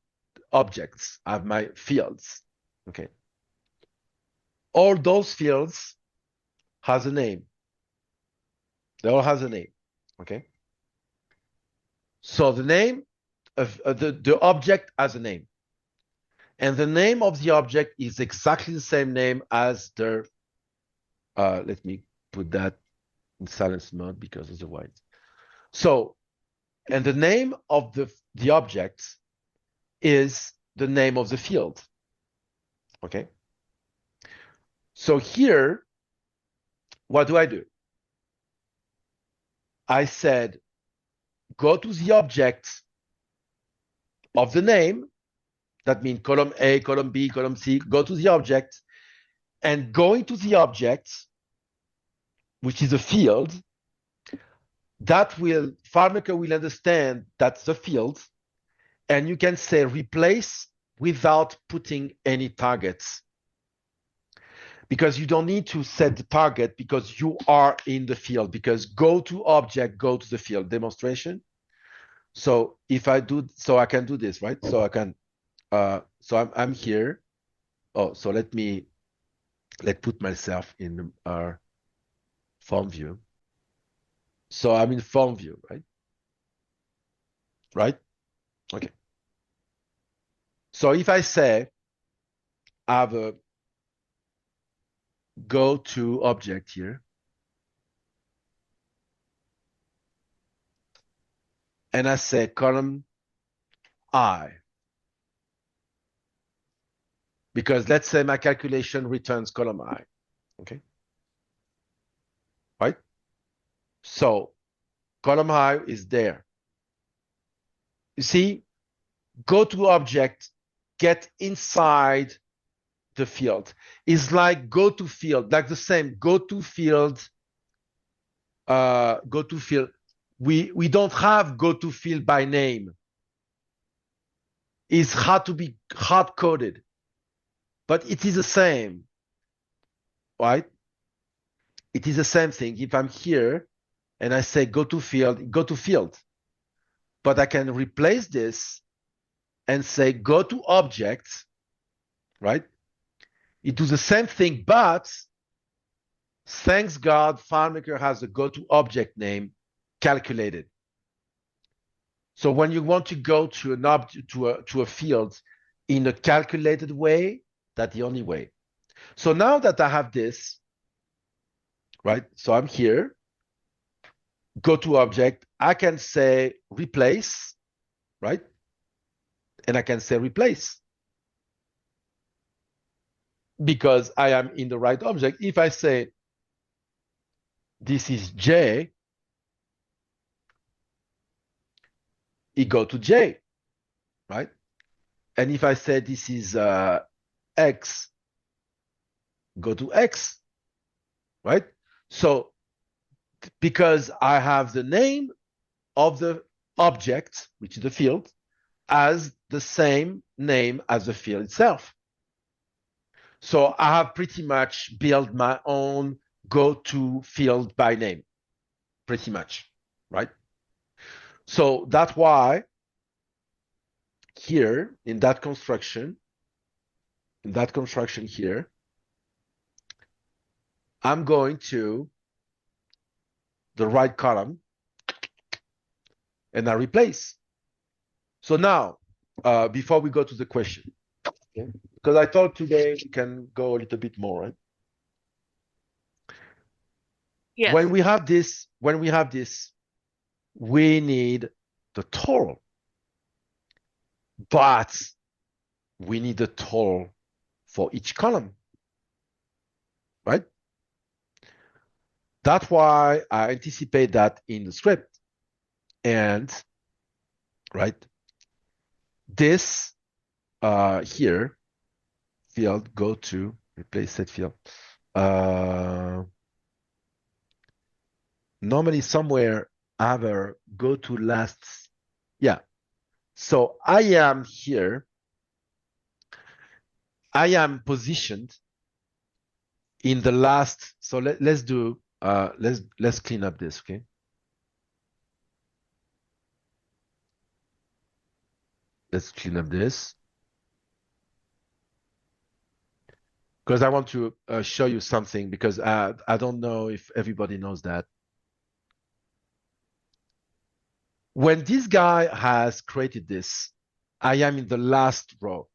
objects, I have my fields, okay? All those fields has a name. They all has a name, okay? So the name of the object has a name. And the name of the object is exactly the same name as the, let me put that in silence mode because otherwise. So, and the name of the object is the name of the field, okay? So here, what do? I said, go to the object of the name. That means column A, column B, column C. Go to the object, and going to the object, which is a field, FileMaker will understand that's the field, and you can say replace without putting any targets, because you don't need to set the target because you are in the field. Because go to object, go to the field. Demonstration. So if I do, so I can do this, right? So I can. So I'm here. Oh, so let's put myself in our form view. So I'm in form view, right? Right? Okay. So if I say I have a go to object here, and I say column I, because let's say my calculation returns column I, okay? Right? So column I is there. You see, go to object, get inside the field. It's like go to field, like the same go to field. We don't have go to field by name. It's hard to be hard coded, but it is the same, right? It is the same thing. If I'm here and I say go to field, but I can replace this and say go to object, right? It does the same thing, but thanks God, FileMaker has a go to object name calculated. So when you want to go to an object to a field in a calculated way, that's the only way. So now that I have this, right? So I'm here, go to object, I can say replace, right? And I can say replace because I am in the right object. If I say this is J, it go to J, right? And if I say this is X, go to X, right? So because I have the name of the object, which is the field, as the same name as the field itself. So I have pretty much built my own go-to field by name, pretty much, right? So that's why here in that construction here, I'm going to the right column and I replace. So now, before we go to the question, okay? Because I thought today we can go a little bit more, right? Yes. When we have this, we need the total, but we need the total for each column, right? That's why I anticipate that in the script. And, right, this here, field, go to, replace set field. Normally somewhere I have a go to last. Yeah. So I am here. I am positioned in the last. So let's do, let's clean up this, okay? Let's clean up this. Because I want to show you something because I don't know if everybody knows that. When this guy has created this, I am in the last row.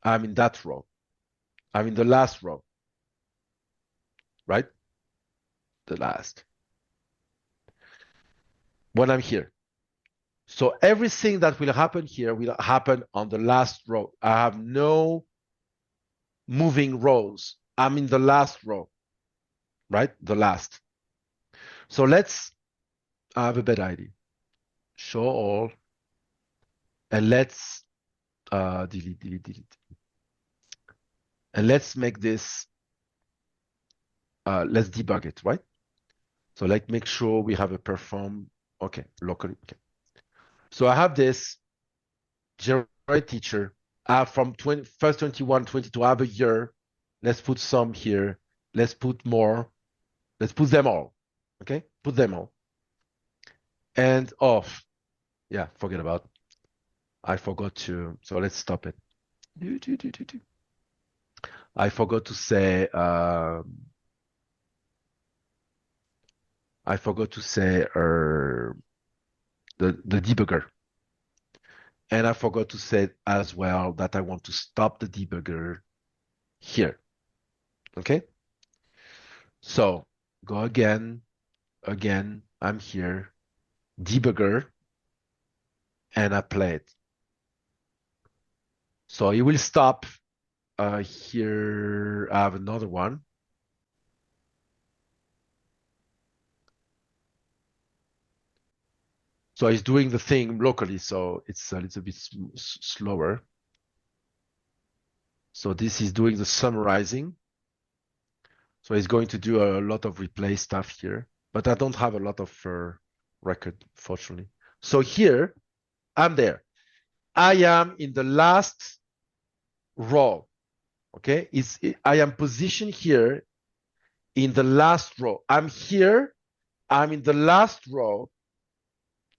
I'm in that row. I'm in the last row, right? The last. When I'm here. So everything that will happen here will happen on the last row. I have no moving rows. I'm in the last row, right? The last. So let's have a better idea. Show all. And let's delete. And let's make this, let's debug it, right? So let's make sure we have a perform, okay, locally, okay. So I have this generate teacher. I have from first 21, 22, I have a year. Let's put some here. Let's put more. Let's put them all, okay? Put them all. And off. Yeah, forget about. I forgot to, so let's stop it. I forgot to say, the debugger. And I forgot to say as well that I want to stop the debugger here. Okay? So go again, I'm here, debugger, and I play it. So it will stop here. I have another one. So it's doing the thing locally, so it's a little bit slower. So this is doing the summarizing. So it's going to do a lot of replay stuff here, but I don't have a lot of record, fortunately. So here, I'm there. I am in the last row, okay? I am positioned here in the last row. I'm here, I'm in the last row,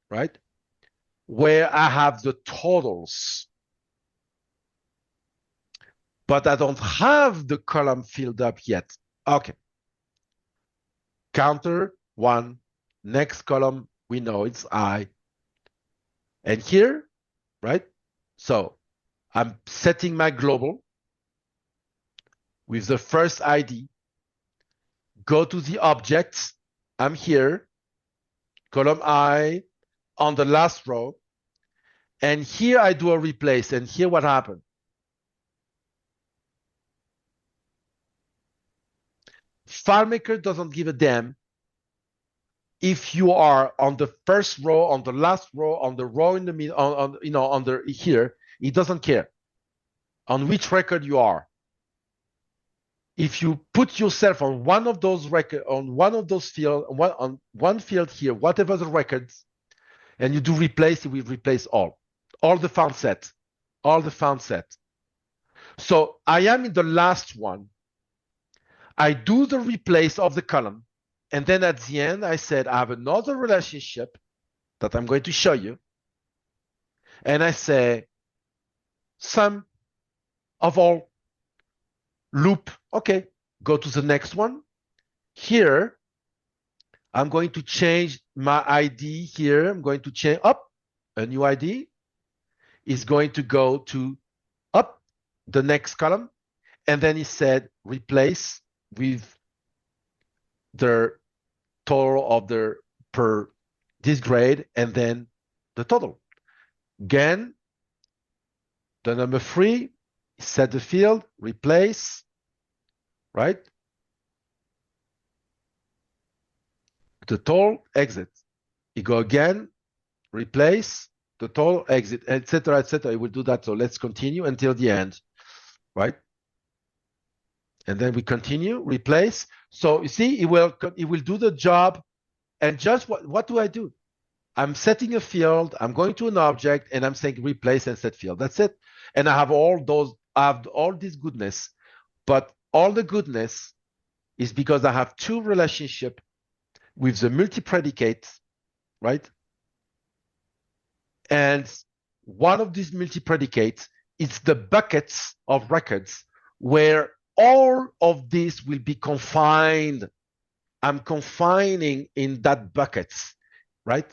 right? Where I have the totals. But I don't have the column filled up yet. Okay. Counter 1, next column, we know it's I. And here, right? So I'm setting my global with the first ID. Go to the objects. I'm here, column I, on the last row. And here I do a replace. And here what happened? FileMaker doesn't give a damn if you are on the first row, on the last row, on the row in the middle, on the here. It doesn't care on which record you are. If you put yourself on one of those record, on one of those fields, on one field here, whatever the records, and you do replace, it will replace all the found set, all the found set. So I am in the last one. I do the replace of the column. And then at the end, I said, I have another relationship that I'm going to show you. And I say, sum of all loop. Okay, go to the next one. Here, I'm going to change my ID here. I'm going to change up a new ID is going to go to up the next column. And then he said, replace with the total of the per this grade and then the total. Again, the number 3, set the field, replace, right? The total, exit. You go again, replace, the total, exit, etc., etc. It will do that. So let's continue until the end, right? And then we continue, replace. So you see, it will do the job. And just what do I do? I'm setting a field, I'm going to an object, and I'm saying replace and set field. That's it. And I have all this goodness. But all the goodness is because I have 2 relationships with the multi-predicate, right? And one of these multi-predicates is the buckets of records where all of this will be confined. I'm confining in that buckets, right?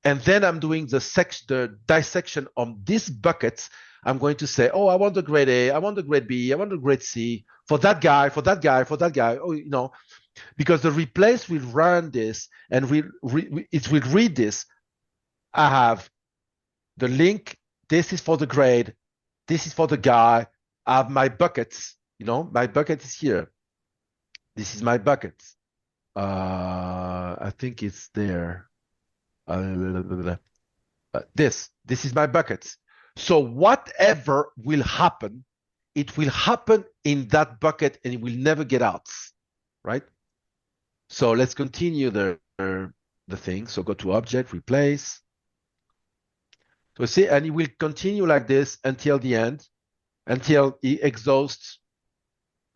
And then I'm doing the dissection of these buckets. I'm going to say, oh, I want the grade A, I want the grade B, I want the grade C for that guy, for that guy, for that guy. Oh, you know, because the replace will run this and it will read this. I have the link. This is for the grade. This is for the guy. I have my buckets. You know, my bucket is here. This is my bucket. I think it's there. This is my bucket. So whatever will happen, it will happen in that bucket and it will never get out, right? So let's continue the thing. So go to object, replace. So see, and it will continue like this until the end, until it exhausts,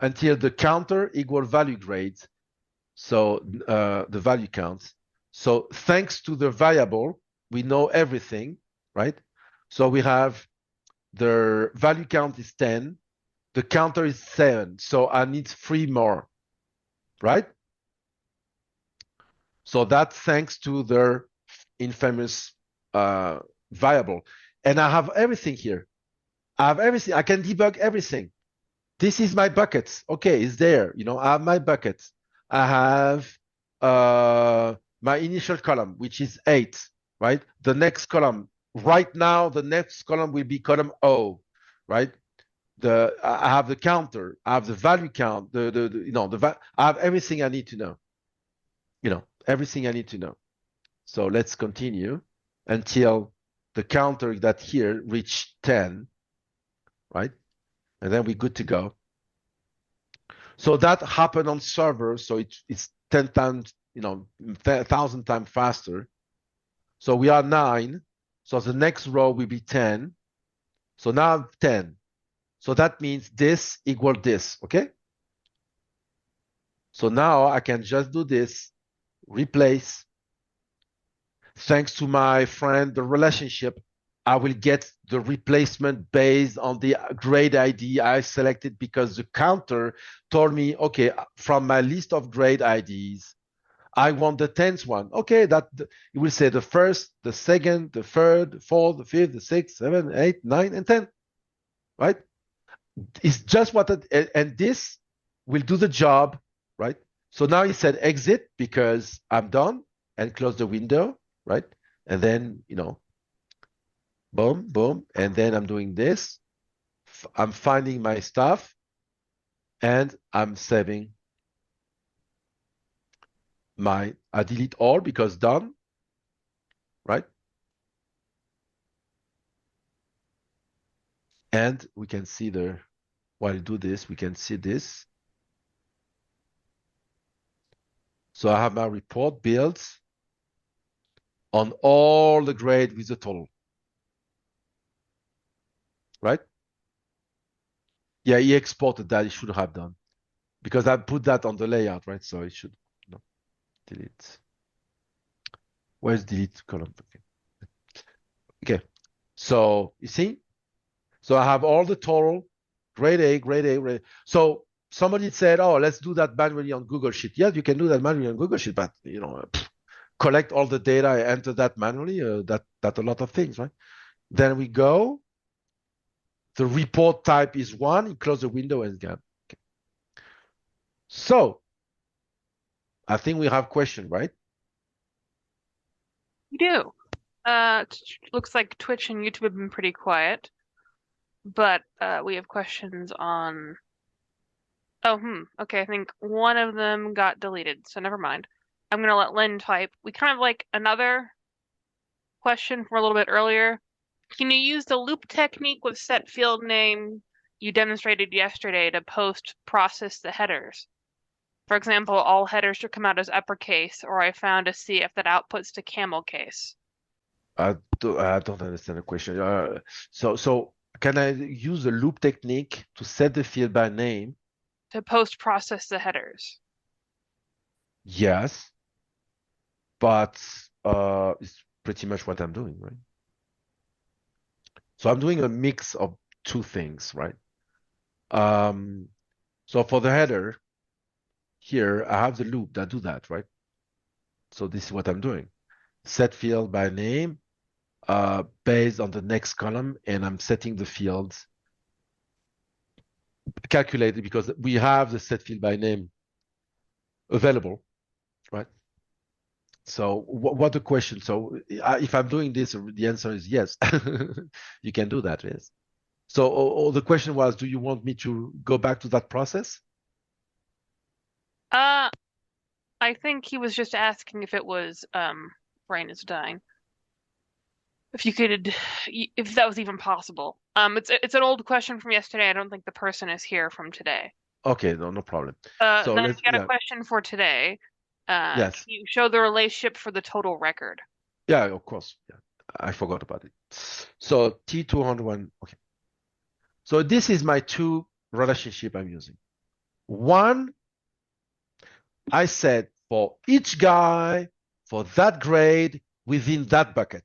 until the counter equal value grades. So the value counts. So thanks to the variable, we know everything, right? So we have the value count is 10, the counter is 7, so I need 3 more, right? So that's thanks to the infamous variable. And I have everything here. I have everything. I can debug everything. This is my buckets. Okay, it's there. You know, I have my buckets. I have my initial column, which is 8, right? The next column, right now, the next column will be column O, right? I have the counter, I have the value count, I have everything I need to know. You know, everything I need to know. So let's continue until the counter that here reach 10, right? And then we're good to go. So that happened on server, so it's 10 times, 1,000 times faster. So we are 9. So the next row will be 10. So now I'm 10. So that means this equal this, okay? So now I can just do this, replace. Thanks to my friend, the relationship, I will get the replacement based on the grade ID I selected because the counter told me, okay, from my list of grade IDs, I want the 10th one. Okay, it will say the first, the second, the third, the fourth, the fifth, the sixth, 7, 8, 9, and 10. Right? It's just and this will do the job, right? So now he said exit because I'm done and close the window, right? And then, boom, boom. And then I'm doing this. I'm finding my stuff and I'm saving I delete all because done, right? And we can see while I do this, we can see this. So I have my report built on all the grade with the total, right? Yeah, he exported that. He should have done because I put that on the layout, right? So it should delete. Where's delete column? Okay. So you see, so I have all the total, grade A, grade A, grade A. So somebody said, "Oh, let's do that manually on Google Sheet." Yes, you can do that manually on Google Sheet, but collect all the data, enter that manually. That's a lot of things, right? Then we go. The report type is 1. You close the window and go. Okay. So I think we have question, right? We do. Looks like Twitch and YouTube have been pretty quiet, but we have questions on. Oh, okay. I think one of them got deleted, so never mind. I'm gonna let Lynn type. We kind of like another question from a little bit earlier. Can you use the loop technique with set field name you demonstrated yesterday to post-process the headers? For example, all headers should come out as uppercase, or I found a CF that outputs to camel case. I don't understand the question. So can I use the loop technique to set the field by name? To post-process the headers. Yes, but it's pretty much what I'm doing, right? So I'm doing a mix of two things, right? So for the header, here I have the loop that do that, right? So this is what I'm doing. Set field by name based on the next column, and I'm setting the fields calculated because we have the set field by name available, right? So what the question? So if I'm doing this, the answer is yes. You can do that, yes. So the question was, do you want me to go back to that process? I think he was just asking if it was brain is dying. If you could, if that was even possible. It's an old question from yesterday. I don't think the person is here from today. Okay, no problem. So Then we got a question for today. Yes. Can you show the relationship for the total record? Yeah, of course. Yeah, I forgot about it. So T201. Okay. So this is my two relationship I'm using. One, I said for each guy for that grade within that bucket,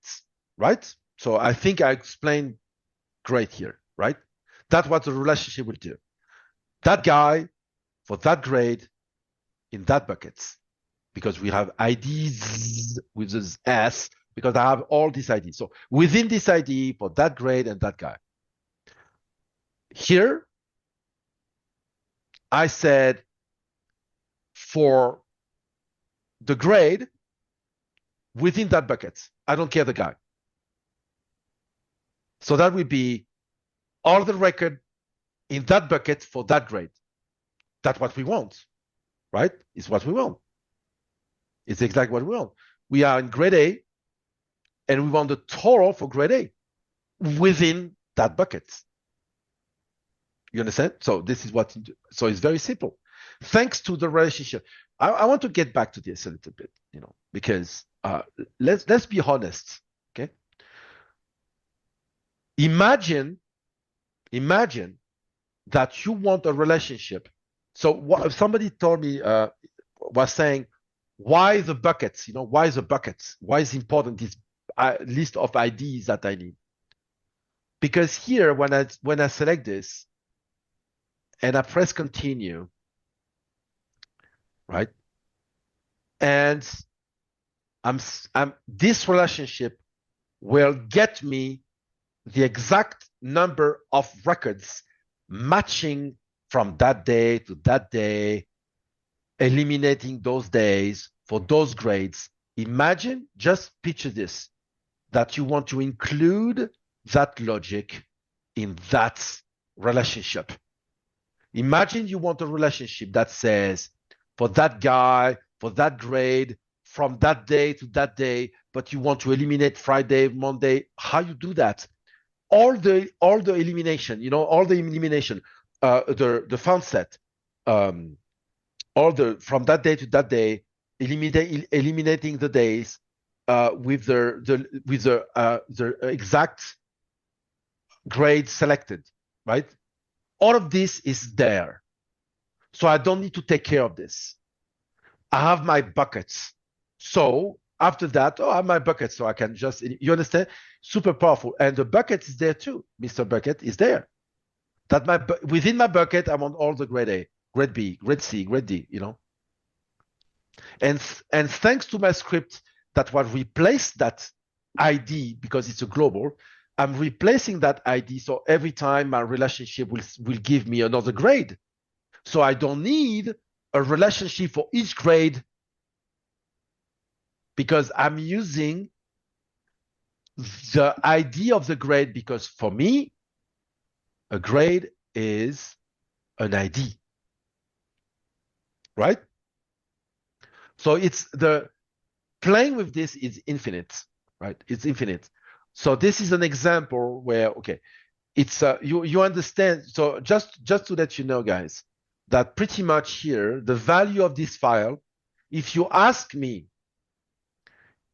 right? So I think I explained great here, right? That's what the relationship will do. That guy for that grade in that bucket, because we have IDs with this S, because I have all these IDs. So within this ID for that grade and that guy. Here, I said for the grade within that bucket. I don't care the guy. So that would be all the record in that bucket for that grade. That's what we want, right? It's what we want. It's exactly what we want. We are in grade A, and we want the total for grade A within that bucket. You understand? So this is what, so it's very simple. Thanks to the relationship. I want to get back to this a little bit, because let's be honest, okay? Imagine that you want a relationship. So what somebody told me was saying, why the buckets? Why the buckets? Why is important this list of IDs that I need? Because here, when I select this and I press continue, right? and this relationship will get me the exact number of records matching from that day to that day, eliminating those days for those grades. Imagine, just picture this, that you want to include that logic in that relationship. Imagine you want a relationship that says, for that guy, for that grade, from that day to that day, but you want to eliminate Friday, Monday. How you do that? All the elimination, all the elimination, the font set, all the from that day to that day, eliminating the days with the exact grade selected, right? All of this is there. So I don't need to take care of this. I have my buckets. So after that, I have my bucket, so I can just, you understand? Super powerful. And the bucket is there too. Mr. Bucket is there. Within my bucket, I want all the grade A, grade B, grade C, grade D, And thanks to my script that will replace that ID because it's a global, I'm replacing that ID. So every time my relationship will give me another grade. So I don't need a relationship for each grade because I'm using the ID of the grade, because for me, a grade is an ID, right? So it's playing with this is infinite, right? It's infinite. So this is an example where, okay, it's you understand. So just to let you know, guys, that pretty much here, the value of this file, if you ask me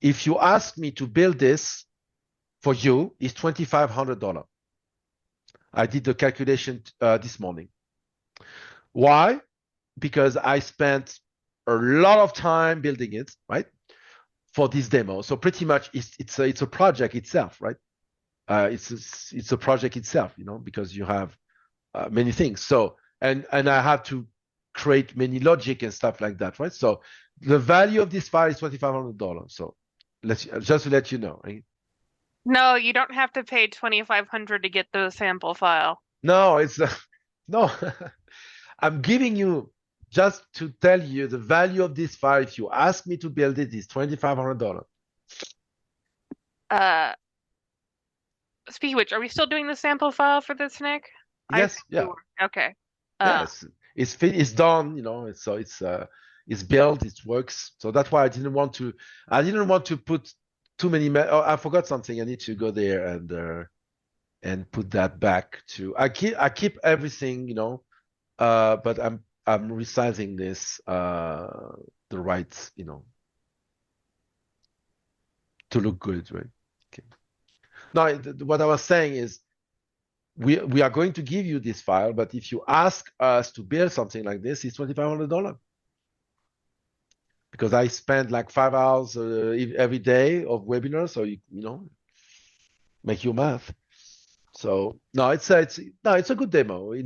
to build this for you, is $2,500. I did the calculation this morning. Why? Because I spent a lot of time building it, right, for this demo. So pretty much it's a project itself, right? It's a project itself, because you have many things. So and I have to create many logic and stuff like that, right? So the value of this file is $2,500. So just to let you know, right? No, you don't have to pay $2,500 to get the sample file. No, it's no. I'm giving you just to tell you the value of this file. If you ask me to build it, is $2,500. Speaking of which, are we still doing the sample file for this, Nick? Yes, yeah. Okay. Yes, it's done. It's built. It works. So that's why I didn't want to put too many. I forgot something. I need to go there and put that back to. I keep everything, but I'm resizing this the right, to look good, right? Okay. Now, what I was saying is we are going to give you this file, but if you ask us to build something like this, it's $2,500. Because I spend like 5 hours every day of webinars, so make your math. So no, it's a good demo. You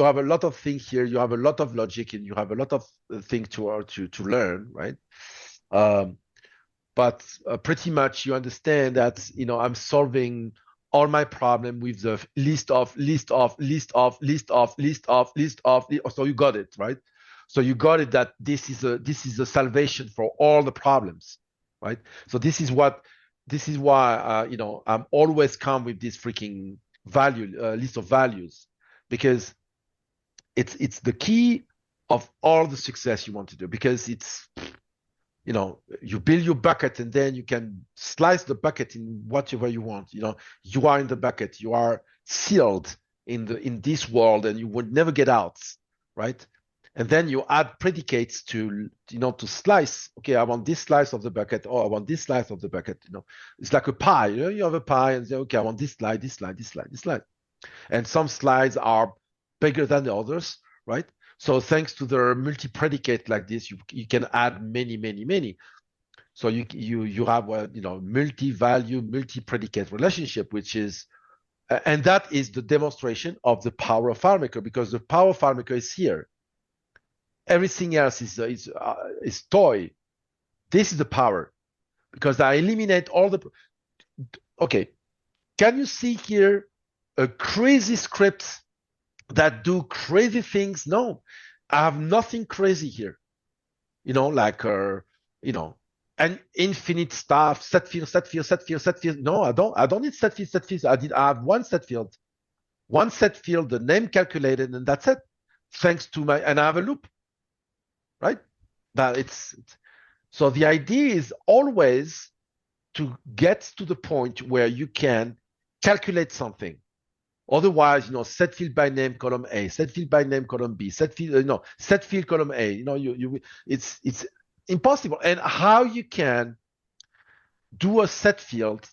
have a lot of things here. You have a lot of logic, and you have a lot of things to learn, right? But pretty much you understand that I'm solving all my problem with the list of. So you got it, right? So you got it that this is a salvation for all the problems, right? So this is why I'm always come with this freaking list of values, because it's the key of all the success you want to do, because it's you build your bucket and then you can slice the bucket in whatever you want. You are in the bucket, you are sealed in this world, and you would never get out, right? And then you add predicates to slice. Okay, I want this slice of the bucket, or I want this slice of the bucket. It's like a pie. You have a pie and say, okay, I want this slide, this slide, this slide, this slide. And some slides are bigger than the others, right? So thanks to the multi-predicate like this, you can add many. So you have multi-value, multi-predicate relationship, which is, and that is the demonstration of the power of FileMaker, because the power of FileMaker is here. Everything else is toy. This is the power, because I eliminate all the. Okay, can you see here a crazy script that do crazy things? No, I have nothing crazy here. Like and infinite stuff, set field. No, I don't need set field. I have one set field, the name calculated, and that's it. Thanks to and I have a loop, right? But so the idea is always to get to the point where you can calculate something. Otherwise, set field by name column A, set field by name column B, set field column A. It's impossible. And how you can do a set field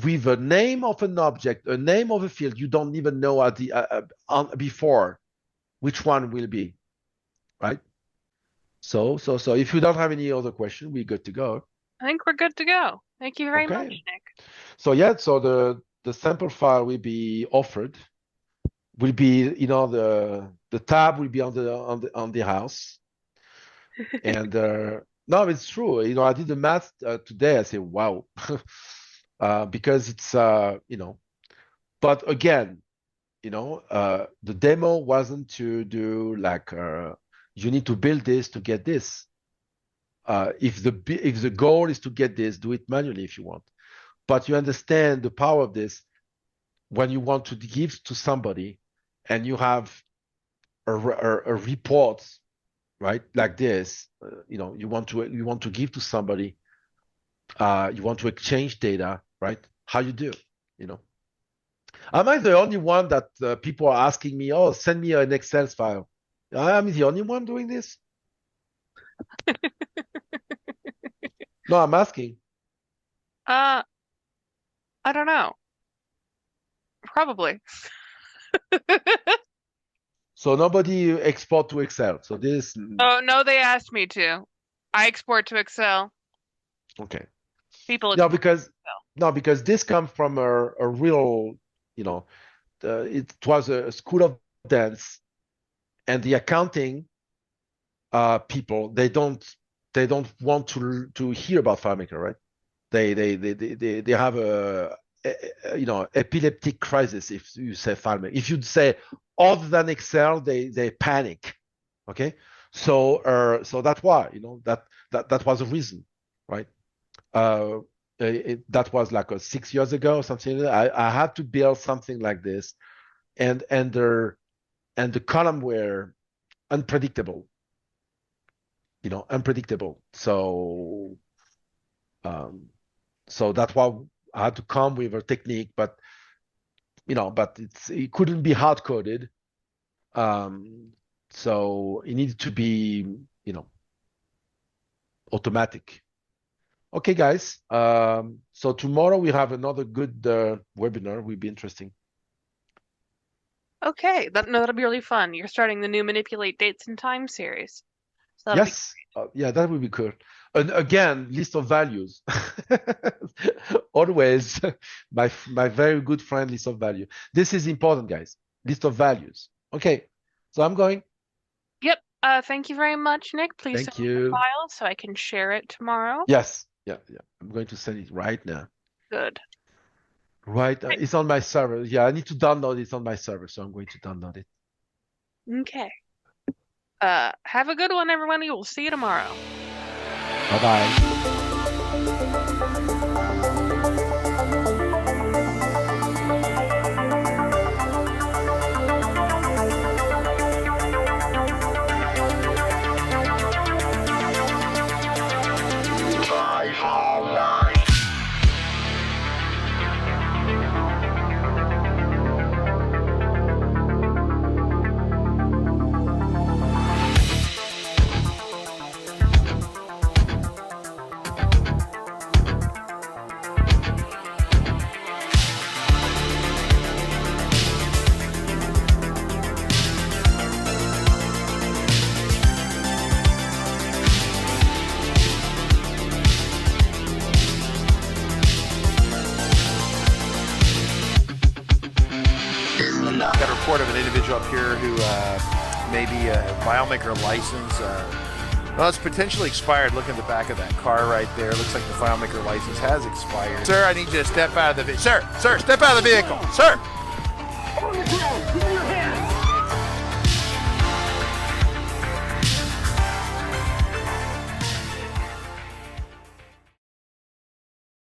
with a name of an object, a name of a field you don't even know at the before which one will be, right? So if you don't have any other question, we're good to go. I think we're good to go. Thank you very much, Nick. So the sample file will be offered. Will be the tab will be on the house, and no, it's true. I did the math today. I say wow, because it's but again, the demo wasn't to do like you need to build this to get this. If the goal is to get this, do it manually if you want. But you understand the power of this when you want to give to somebody, and you have a report, right, like this. You want to give to somebody. You want to exchange data, right? How you do? Am I the only one that people are asking me? Oh, send me an Excel file. I'm the only one doing this. No, I'm asking. I don't know. Probably. So nobody export to Excel. So this. Oh no, they asked me to. I export to Excel. Okay. People. Because this comes from a real, it was a school of dance, and the accounting people, they don't want to hear about FileMaker, right? They have a epileptic crisis if you say FileMaker. If you say other than Excel, they panic. Okay, so that's why that was a reason, right? That was like 6 years ago or something. I had to build something like this, and the column were unpredictable. Unpredictable. So that's why I had to come with a technique, but it couldn't be hard coded. So it needed to be automatic. Okay, guys. So tomorrow we have another good webinar. Will be interesting. Okay, that'll be really fun. You're starting the new Manipulate Dates and Time series. So yes. Yeah, that would be cool. And again, list of values. Always my very good friend, list of value. This is important, guys. List of values. Okay, so I'm going. Yep. Thank you very much, Nick. Please send me the file so I can share it tomorrow. Yes. Yeah. I'm going to send it right now. Good. Right. It's on my server. Yeah, I need to download it on my server, so I'm going to download it. Okay. Have a good one, everyone. We will see you tomorrow. Bye-bye. maybe a FileMaker license. Well, it's potentially expired. Look at the back of that car right there. Looks like the FileMaker license has expired. Sir, I need you to step out of the vehicle. Sir, step out of the vehicle. Sir!